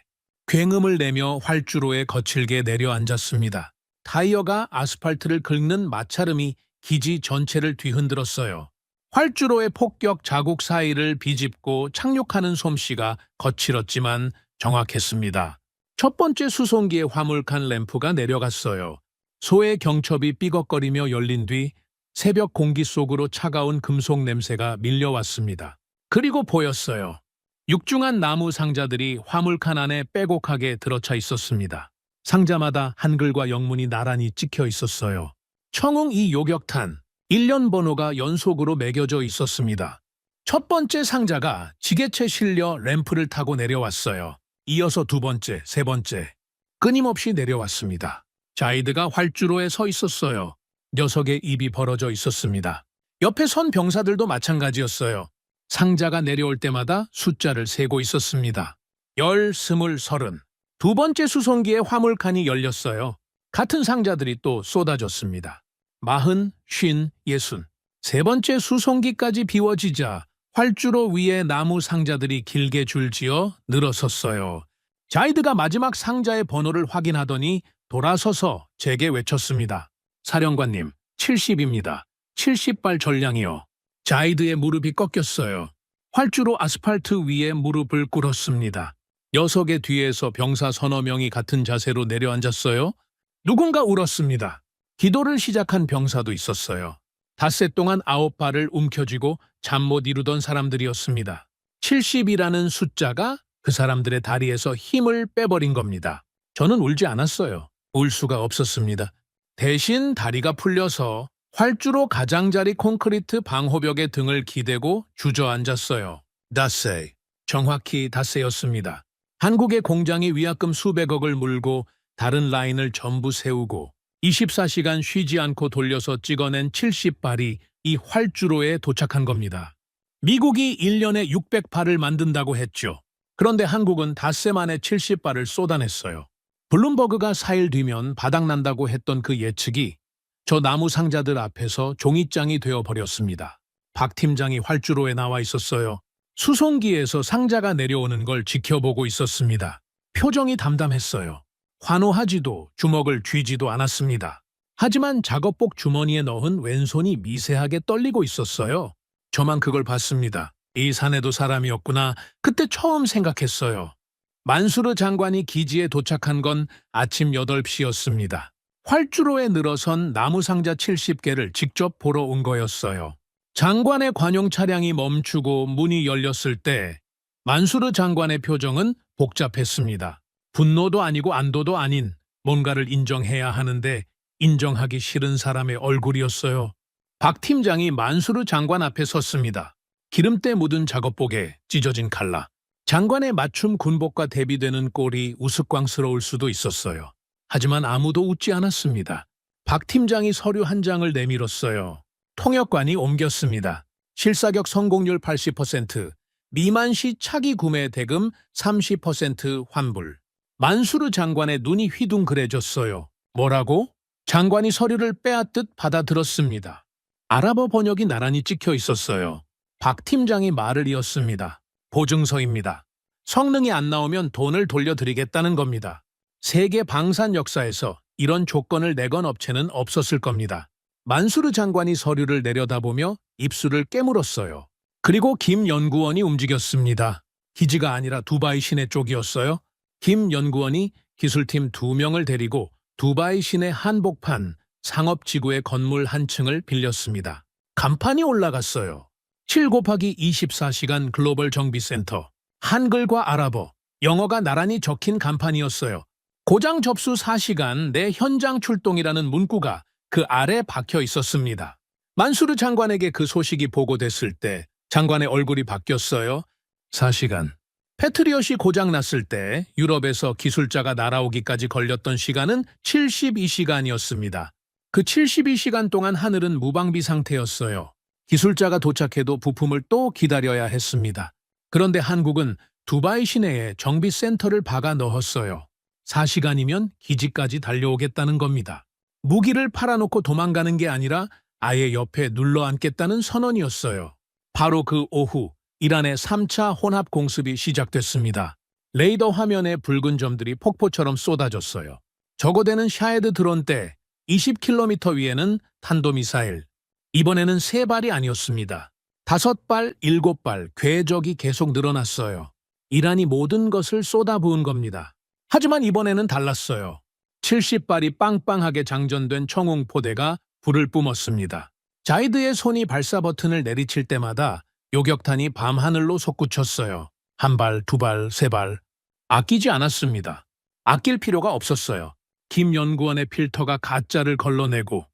굉음을 내며 활주로에 거칠게 내려앉았습니다. 타이어가 아스팔트를 긁는 마찰음이 기지 전체를 뒤흔들었어요. 활주로의 폭격 자국 사이를 비집고 착륙하는 솜씨가 거칠었지만 정확했습니다. 첫 번째 수송기의 화물칸 램프가 내려갔어요. 소의 경첩이 삐걱거리며 열린 뒤 새벽 공기 속으로 차가운 금속 냄새가 밀려왔습니다. 그리고 보였어요. 육중한 나무 상자들이 화물칸 안에 빼곡하게 들어차 있었습니다. 상자마다 한글과 영문이 나란히 찍혀 있었어요. 청흥 2 요격탄, 1년 번호가 연속으로 매겨져 있었습니다. 첫 번째 상자가 지게채 실려 램프를 타고 내려왔어요. 이어서 두 번째, 세 번째, 끊임없이 내려왔습니다. 자이드가 활주로에 서 있었어요. 녀석의 입이 벌어져 있었습니다. 옆에 선 병사들도 마찬가지였어요. 상자가 내려올 때마다 숫자를 세고 있었습니다. 10, 20, 30. 두 번째 수송기의 화물칸이 열렸어요. 같은 상자들이 또 쏟아졌습니다. 40, 50, 60. 세 번째 수송기까지 비워지자 활주로 위에 나무 상자들이 길게 줄지어 늘어섰어요. 자이드가 마지막 상자의 번호를 확인하더니 돌아서서 제게 외쳤습니다. 사령관님, 70입니다. 70발 전량이요. 자이드의 무릎이 꺾였어요. 활주로 아스팔트 위에 무릎을 꿇었습니다. 녀석의 뒤에서 병사 서너 명이 같은 자세로 내려앉았어요. 누군가 울었습니다. 기도를 시작한 병사도 있었어요. 닷새 동안 9발을 움켜쥐고 잠 못 이루던 사람들이었습니다. 70이라는 숫자가 그 사람들의 다리에서 힘을 빼버린 겁니다. 저는 울지 않았어요. 울 수가 없었습니다. 대신 다리가 풀려서 활주로 가장자리 콘크리트 방호벽에 등을 기대고 주저앉았어요. 닷새, 정확히 닷새였습니다. 한국의 공장이 위약금 수백억을 물고 다른 라인을 전부 세우고 24시간 쉬지 않고 돌려서 찍어낸 70발이 이 활주로에 도착한 겁니다. 미국이 1년에 600발을 만든다고 했죠. 그런데 한국은 닷새 만에 70발을 쏟아냈어요. 블룸버그가 4일 뒤면 바닥난다고 했던 그 예측이 저 나무 상자들 앞에서 종이장이 되어버렸습니다. 박 팀장이 활주로에 나와 있었어요. 수송기에서 상자가 내려오는 걸 지켜보고 있었습니다. 표정이 담담했어요. 환호하지도 주먹을 쥐지도 않았습니다. 하지만 작업복 주머니에 넣은 왼손이 미세하게 떨리고 있었어요. 저만 그걸 봤습니다. 이 산에도 사람이었구나. 그때 처음 생각했어요. 만수르 장관이 기지에 도착한 건 아침 8시였습니다. 활주로에 늘어선 나무상자 70개를 직접 보러 온 거였어요. 장관의 관용 차량이 멈추고 문이 열렸을 때 만수르 장관의 표정은 복잡했습니다. 분노도 아니고 안도도 아닌 뭔가를 인정해야 하는데 인정하기 싫은 사람의 얼굴이었어요. 박 팀장이 만수르 장관 앞에 섰습니다. 기름때 묻은 작업복에 찢어진 칼라. 장관의 맞춤 군복과 대비되는 꼴이 우스꽝스러울 수도 있었어요. 하지만 아무도 웃지 않았습니다. 박 팀장이 서류 한 장을 내밀었어요. 통역관이 옮겼습니다. 실사격 성공률 80%, 미만 시 차기 구매 대금 30% 환불. 만수르 장관의 눈이 휘둥그레졌어요. 뭐라고? 장관이 서류를 빼앗듯 받아들었습니다. 아랍어 번역이 나란히 찍혀 있었어요. 박 팀장이 말을 이었습니다. 보증서입니다. 성능이 안 나오면 돈을 돌려드리겠다는 겁니다. 세계 방산 역사에서 이런 조건을 내건 업체는 없었을 겁니다. 만수르 장관이 서류를 내려다보며 입술을 깨물었어요. 그리고 김 연구원이 움직였습니다. 기지가 아니라 두바이 시내 쪽이었어요. 김 연구원이 기술팀 2명을 데리고 두바이 시내 한복판 상업지구의 건물 한 층을 빌렸습니다. 간판이 올라갔어요. 7/24시간 글로벌 정비센터. 한글과 아랍어, 영어가 나란히 적힌 간판이었어요. 고장 접수 4시간 내 현장 출동이라는 문구가 그 아래 박혀 있었습니다. 만수르 장관에게 그 소식이 보고됐을 때 장관의 얼굴이 바뀌었어요. 4시간. 패트리엇이 고장났을 때 유럽에서 기술자가 날아오기까지 걸렸던 시간은 72시간이었습니다. 그 72시간 동안 하늘은 무방비 상태였어요. 기술자가 도착해도 부품을 또 기다려야 했습니다. 그런데 한국은 두바이 시내에 정비센터를 박아 넣었어요. 4시간이면 기지까지 달려오겠다는 겁니다. 무기를 팔아놓고 도망가는 게 아니라 아예 옆에 눌러앉겠다는 선언이었어요. 바로 그 오후 이란의 3차 혼합 공습이 시작됐습니다. 레이더 화면에 붉은 점들이 폭포처럼 쏟아졌어요. 저거대는 샤헤드 드론대 20km 위에는 탄도미사일. 이번에는 3발이 아니었습니다. 5발, 7발, 궤적이 계속 늘어났어요. 이란이 모든 것을 쏟아부은 겁니다. 하지만 이번에는 달랐어요. 70발이 빵빵하게 장전된 청웅포대가 불을 뿜었습니다. 자이드의 손이 발사 버튼을 내리칠 때마다 요격탄이 밤하늘로 솟구쳤어요. 1발, 2발, 3발. 아끼지 않았습니다. 아낄 필요가 없었어요. 김 연구원의 필터가 가짜를 걸러내고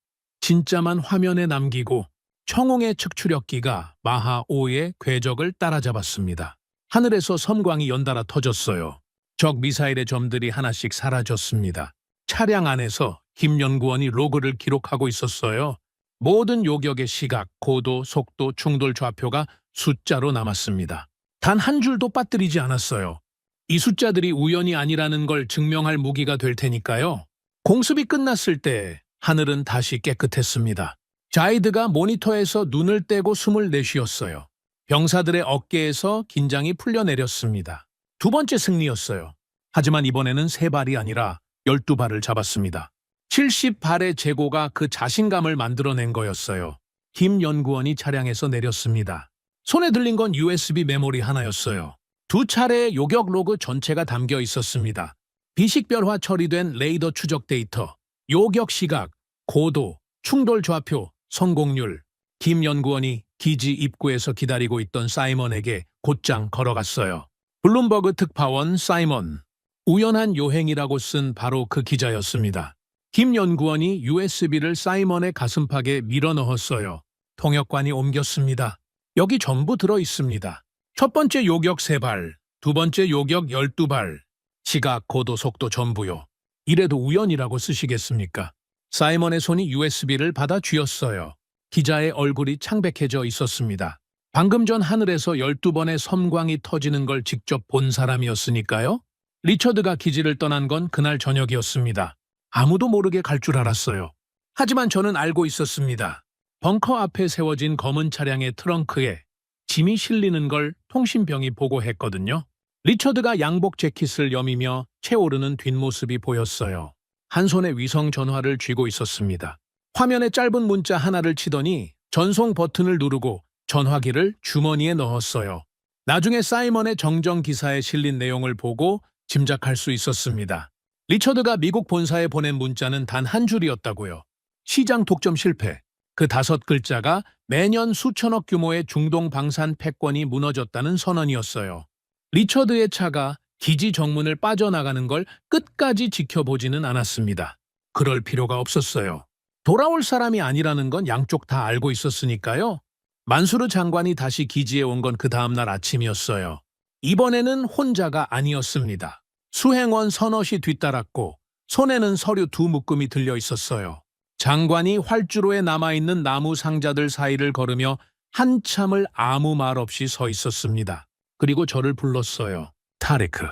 진짜만 화면에 남기고 청웅의 측추력기가 마하5의 궤적을 따라잡았습니다. 하늘에서 섬광이 연달아 터졌어요. 적 미사일의 점들이 하나씩 사라졌습니다. 차량 안에서 김 연구원이 로그를 기록하고 있었어요. 모든 요격의 시각, 고도, 속도, 충돌 좌표가 숫자로 남았습니다. 단 한 줄도 빠뜨리지 않았어요. 이 숫자들이 우연이 아니라는 걸 증명할 무기가 될 테니까요. 공습이 끝났을 때 하늘은 다시 깨끗했습니다. 자이드가 모니터에서 눈을 떼고 숨을 내쉬었어요. 병사들의 어깨에서 긴장이 풀려내렸습니다. 2번째 승리였어요. 하지만 이번에는 3발이 아니라 12발을 잡았습니다. 70발의 재고가 그 자신감을 만들어낸 거였어요. 김 연구원이 차량에서 내렸습니다. 손에 들린 건 USB 메모리 하나였어요. 2차례의 요격 로그 전체가 담겨 있었습니다. 비식별화 처리된 레이더 추적 데이터, 요격 시각, 고도, 충돌 좌표, 성공률. 김 연구원이 기지 입구에서 기다리고 있던 사이먼에게 곧장 걸어갔어요. 블룸버그 특파원 사이먼. 우연한 요행이라고 쓴 바로 그 기자였습니다. 김 연구원이 USB를 사이먼의 가슴팍에 밀어 넣었어요. 통역관이 옮겼습니다. 여기 전부 들어 있습니다. 첫 번째 요격 3발, 두 번째 요격 12발. 시각, 고도, 속도 전부요. 이래도 우연이라고 쓰시겠습니까? 사이먼의 손이 USB를 받아 쥐었어요. 기자의 얼굴이 창백해져 있었습니다. 방금 전 하늘에서 12번의 섬광이 터지는 걸 직접 본 사람이었으니까요. 리처드가 기지를 떠난 건 그날 저녁이었습니다. 아무도 모르게 갈 줄 알았어요. 하지만 저는 알고 있었습니다. 벙커 앞에 세워진 검은 차량의 트렁크에 짐이 실리는 걸 통신병이 보고했거든요. 리처드가 양복 재킷을 여미며 채오르는 뒷모습이 보였어요. 한 손에 위성 전화를 쥐고 있었습니다. 화면에 짧은 문자 하나를 치더니 전송 버튼을 누르고 전화기를 주머니에 넣었어요. 나중에 사이먼의 정정 기사에 실린 내용을 보고 짐작할 수 있었습니다. 리처드가 미국 본사에 보낸 문자는 단 한 줄이었다고요. 시장 독점 실패. 그 5글자가 매년 수천억 규모의 중동 방산 패권이 무너졌다는 선언이었어요. 리처드의 차가 기지 정문을 빠져나가는 걸 끝까지 지켜보지는 않았습니다. 그럴 필요가 없었어요. 돌아올 사람이 아니라는 건 양쪽 다 알고 있었으니까요. 만수르 장관이 다시 기지에 온 건 그 다음날 아침이었어요. 이번에는 혼자가 아니었습니다. 수행원 서너시 뒤따랐고 손에는 서류 2묶음이 들려 있었어요. 장관이 활주로에 남아있는 나무 상자들 사이를 걸으며 한참을 아무 말 없이 서 있었습니다. 그리고 저를 불렀어요. 타레크.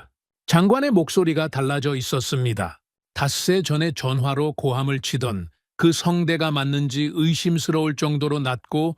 장관의 목소리가 달라져 있었습니다. 닷새 전에 전화로 고함을 치던 그 성대가 맞는지 의심스러울 정도로 낮고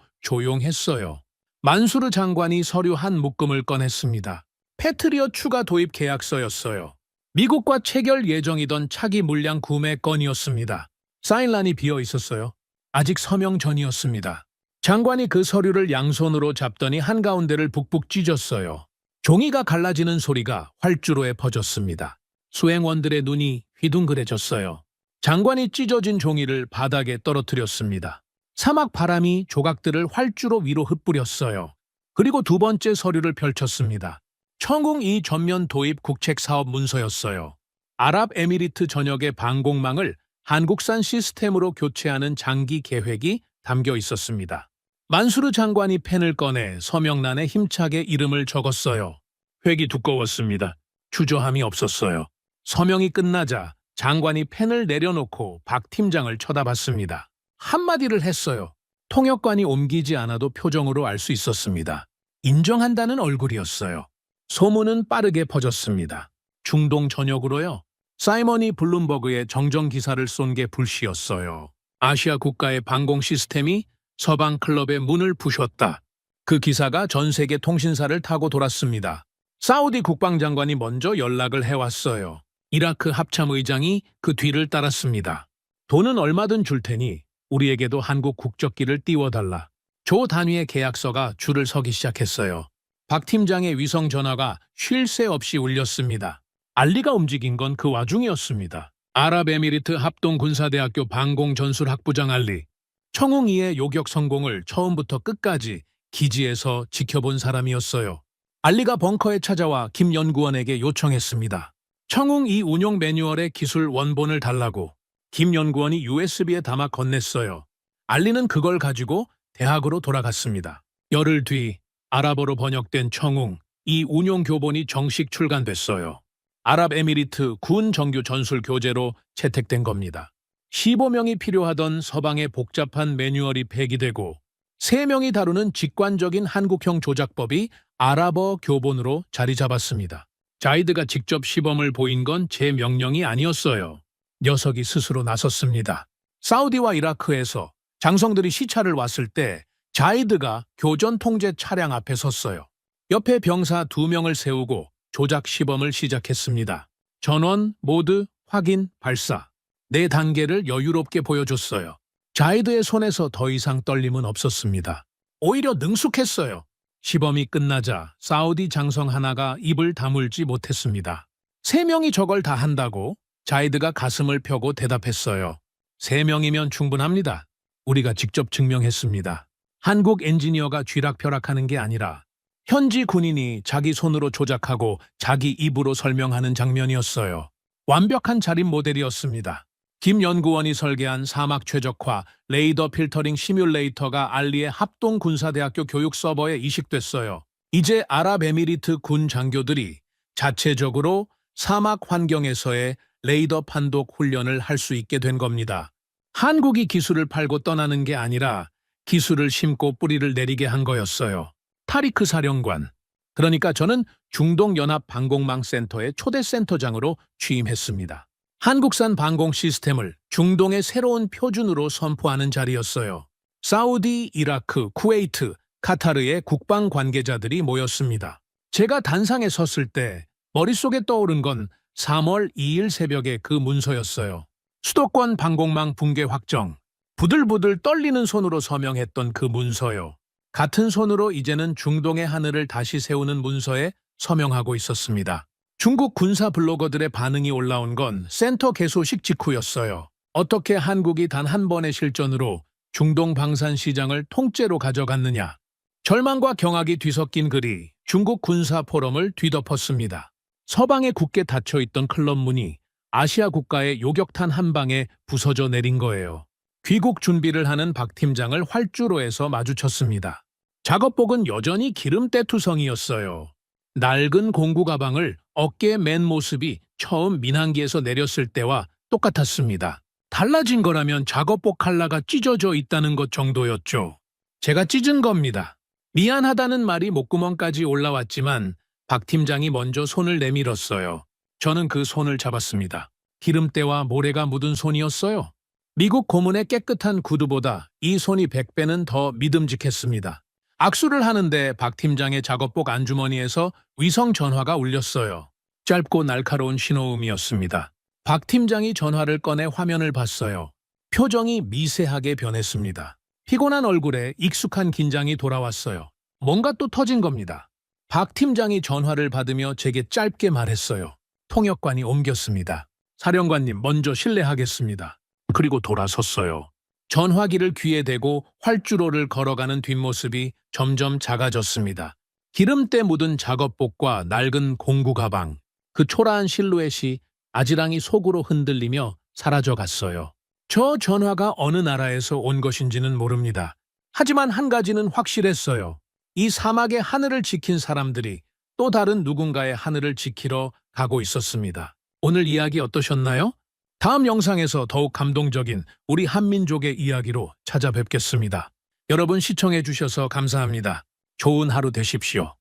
조용했어요. 만수르 장관이 서류 한 묶음을 꺼냈습니다. 패트리엇 추가 도입 계약서였어요. 미국과 체결 예정이던 차기 물량 구매 건이었습니다. 사인란이 비어 있었어요. 아직 서명 전이었습니다. 장관이 그 서류를 양손으로 잡더니 한가운데를 북북 찢었어요. 종이가 갈라지는 소리가 활주로에 퍼졌습니다. 수행원들의 눈이 휘둥그레졌어요. 장관이 찢어진 종이를 바닥에 떨어뜨렸습니다. 사막 바람이 조각들을 활주로 위로 흩뿌렸어요. 그리고 두 번째 서류를 펼쳤습니다. 청웅 2 전면 도입 국책사업 문서였어요. 아랍에미리트 전역의 방공망을 한국산 시스템으로 교체하는 장기 계획이 담겨 있었습니다. 만수르 장관이 펜을 꺼내 서명란에 힘차게 이름을 적었어요. 획이 두꺼웠습니다. 주저함이 없었어요. 서명이 끝나자 장관이 펜을 내려놓고 박 팀장을 쳐다봤습니다. 한마디를 했어요. 통역관이 옮기지 않아도 표정으로 알 수 있었습니다. 인정한다는 얼굴이었어요. 소문은 빠르게 퍼졌습니다. 중동 전역으로요. 사이먼이 블룸버그에 정정 기사를 쏜 게 불씨였어요. 아시아 국가의 방공 시스템이 서방 클럽의 문을 부셨다. 그 기사가 전 세계 통신사를 타고 돌았습니다. 사우디 국방장관이 먼저 연락을 해왔어요. 이라크 합참 의장이 그 뒤를 따랐습니다. 돈은 얼마든 줄 테니 우리에게도 한국 국적기를 띄워달라. 조 단위의 계약서가 줄을 서기 시작했어요. 박 팀장의 위성 전화가 쉴 새 없이 울렸습니다. 알리가 움직인 건 그 와중이었습니다. 아랍에미리트 합동군사대학교 방공전술학부장 알리. 청웅 2의 요격 성공을 처음부터 끝까지 기지에서 지켜본 사람이었어요. 알리가 벙커에 찾아와 김 연구원에게 요청했습니다. 청웅 2 운용 매뉴얼의 기술 원본을 달라고. 김 연구원이 USB에 담아 건넸어요. 알리는 그걸 가지고 대학으로 돌아갔습니다. 열흘 뒤 아랍어로 번역된 청웅 2 운용 교본이 정식 출간됐어요. 아랍에미리트 군 정규 전술 교재로 채택된 겁니다. 15명이 필요하던 서방의 복잡한 매뉴얼이 폐기되고 3명이 다루는 직관적인 한국형 조작법이 아랍어 교본으로 자리 잡았습니다. 자이드가 직접 시범을 보인 건 제 명령이 아니었어요. 녀석이 스스로 나섰습니다. 사우디와 이라크에서 장성들이 시찰을 왔을 때 자이드가 교전 통제 차량 앞에 섰어요. 옆에 병사 2명을 세우고 조작 시범을 시작했습니다. 전원, 모드, 확인, 발사. 4단계를 여유롭게 보여줬어요. 자이드의 손에서 더 이상 떨림은 없었습니다. 오히려 능숙했어요. 시범이 끝나자 사우디 장성 하나가 입을 다물지 못했습니다. 3명이 저걸 다 한다고? 자이드가 가슴을 펴고 대답했어요. 3명이면 충분합니다. 우리가 직접 증명했습니다. 한국 엔지니어가 쥐락펴락하는 게 아니라 현지 군인이 자기 손으로 조작하고 자기 입으로 설명하는 장면이었어요. 완벽한 자립 모델이었습니다. 김 연구원이 설계한 사막 최적화 레이더 필터링 시뮬레이터가 알리의 합동군사대학교 교육 서버에 이식됐어요. 이제 아랍에미리트 군 장교들이 자체적으로 사막 환경에서의 레이더 판독 훈련을 할 수 있게 된 겁니다. 한국이 기술을 팔고 떠나는 게 아니라 기술을 심고 뿌리를 내리게 한 거였어요. 타리크 사령관. 그러니까 저는 중동연합방공망센터의 초대 센터장으로 취임했습니다. 한국산 방공 시스템을 중동의 새로운 표준으로 선포하는 자리였어요. 사우디, 이라크, 쿠웨이트, 카타르의 국방 관계자들이 모였습니다. 제가 단상에 섰을 때 머릿속에 떠오른 건 3월 2일 새벽의 그 문서였어요. 수도권 방공망 붕괴 확정. 부들부들 떨리는 손으로 서명했던 그 문서요. 같은 손으로 이제는 중동의 하늘을 다시 세우는 문서에 서명하고 있었습니다. 중국 군사 블로거들의 반응이 올라온 건 센터 개소식 직후였어요. 어떻게 한국이 단 한 번의 실전으로 중동 방산 시장을 통째로 가져갔느냐. 절망과 경악이 뒤섞인 글이 중국 군사 포럼을 뒤덮었습니다. 서방에 굳게 닫혀있던 클럽 문이 아시아 국가의 요격탄 한 방에 부서져 내린 거예요. 귀국 준비를 하는 박 팀장을 활주로에서 마주쳤습니다. 작업복은 여전히 기름때투성이었어요. 낡은 공구 가방을 어깨에 맨 모습이 처음 민항기에서 내렸을 때와 똑같았습니다. 달라진 거라면 작업복 컬러가 찢어져 있다는 것 정도였죠. 제가 찢은 겁니다. 미안하다는 말이 목구멍까지 올라왔지만 박 팀장이 먼저 손을 내밀었어요. 저는 그 손을 잡았습니다. 기름때와 모래가 묻은 손이었어요. 미국 고문의 깨끗한 구두보다 이 손이 100배는 더 믿음직했습니다. 악수를 하는데 박 팀장의 작업복 안주머니에서 위성 전화가 울렸어요. 짧고 날카로운 신호음이었습니다. 박 팀장이 전화를 꺼내 화면을 봤어요. 표정이 미세하게 변했습니다. 피곤한 얼굴에 익숙한 긴장이 돌아왔어요. 뭔가 또 터진 겁니다. 박 팀장이 전화를 받으며 제게 짧게 말했어요. 통역관이 옮겼습니다. 사령관님, 먼저 실례하겠습니다. 그리고 돌아섰어요. 전화기를 귀에 대고 활주로를 걸어가는 뒷모습이 점점 작아졌습니다. 기름때 묻은 작업복과 낡은 공구 가방, 그 초라한 실루엣이 아지랑이 속으로 흔들리며 사라져갔어요. 저 전화가 어느 나라에서 온 것인지는 모릅니다. 하지만 한 가지는 확실했어요. 이 사막의 하늘을 지킨 사람들이 또 다른 누군가의 하늘을 지키러 가고 있었습니다. 오늘 이야기 어떠셨나요? 다음 영상에서 더욱 감동적인 우리 한민족의 이야기로 찾아뵙겠습니다. 여러분 시청해 주셔서 감사합니다. 좋은 하루 되십시오.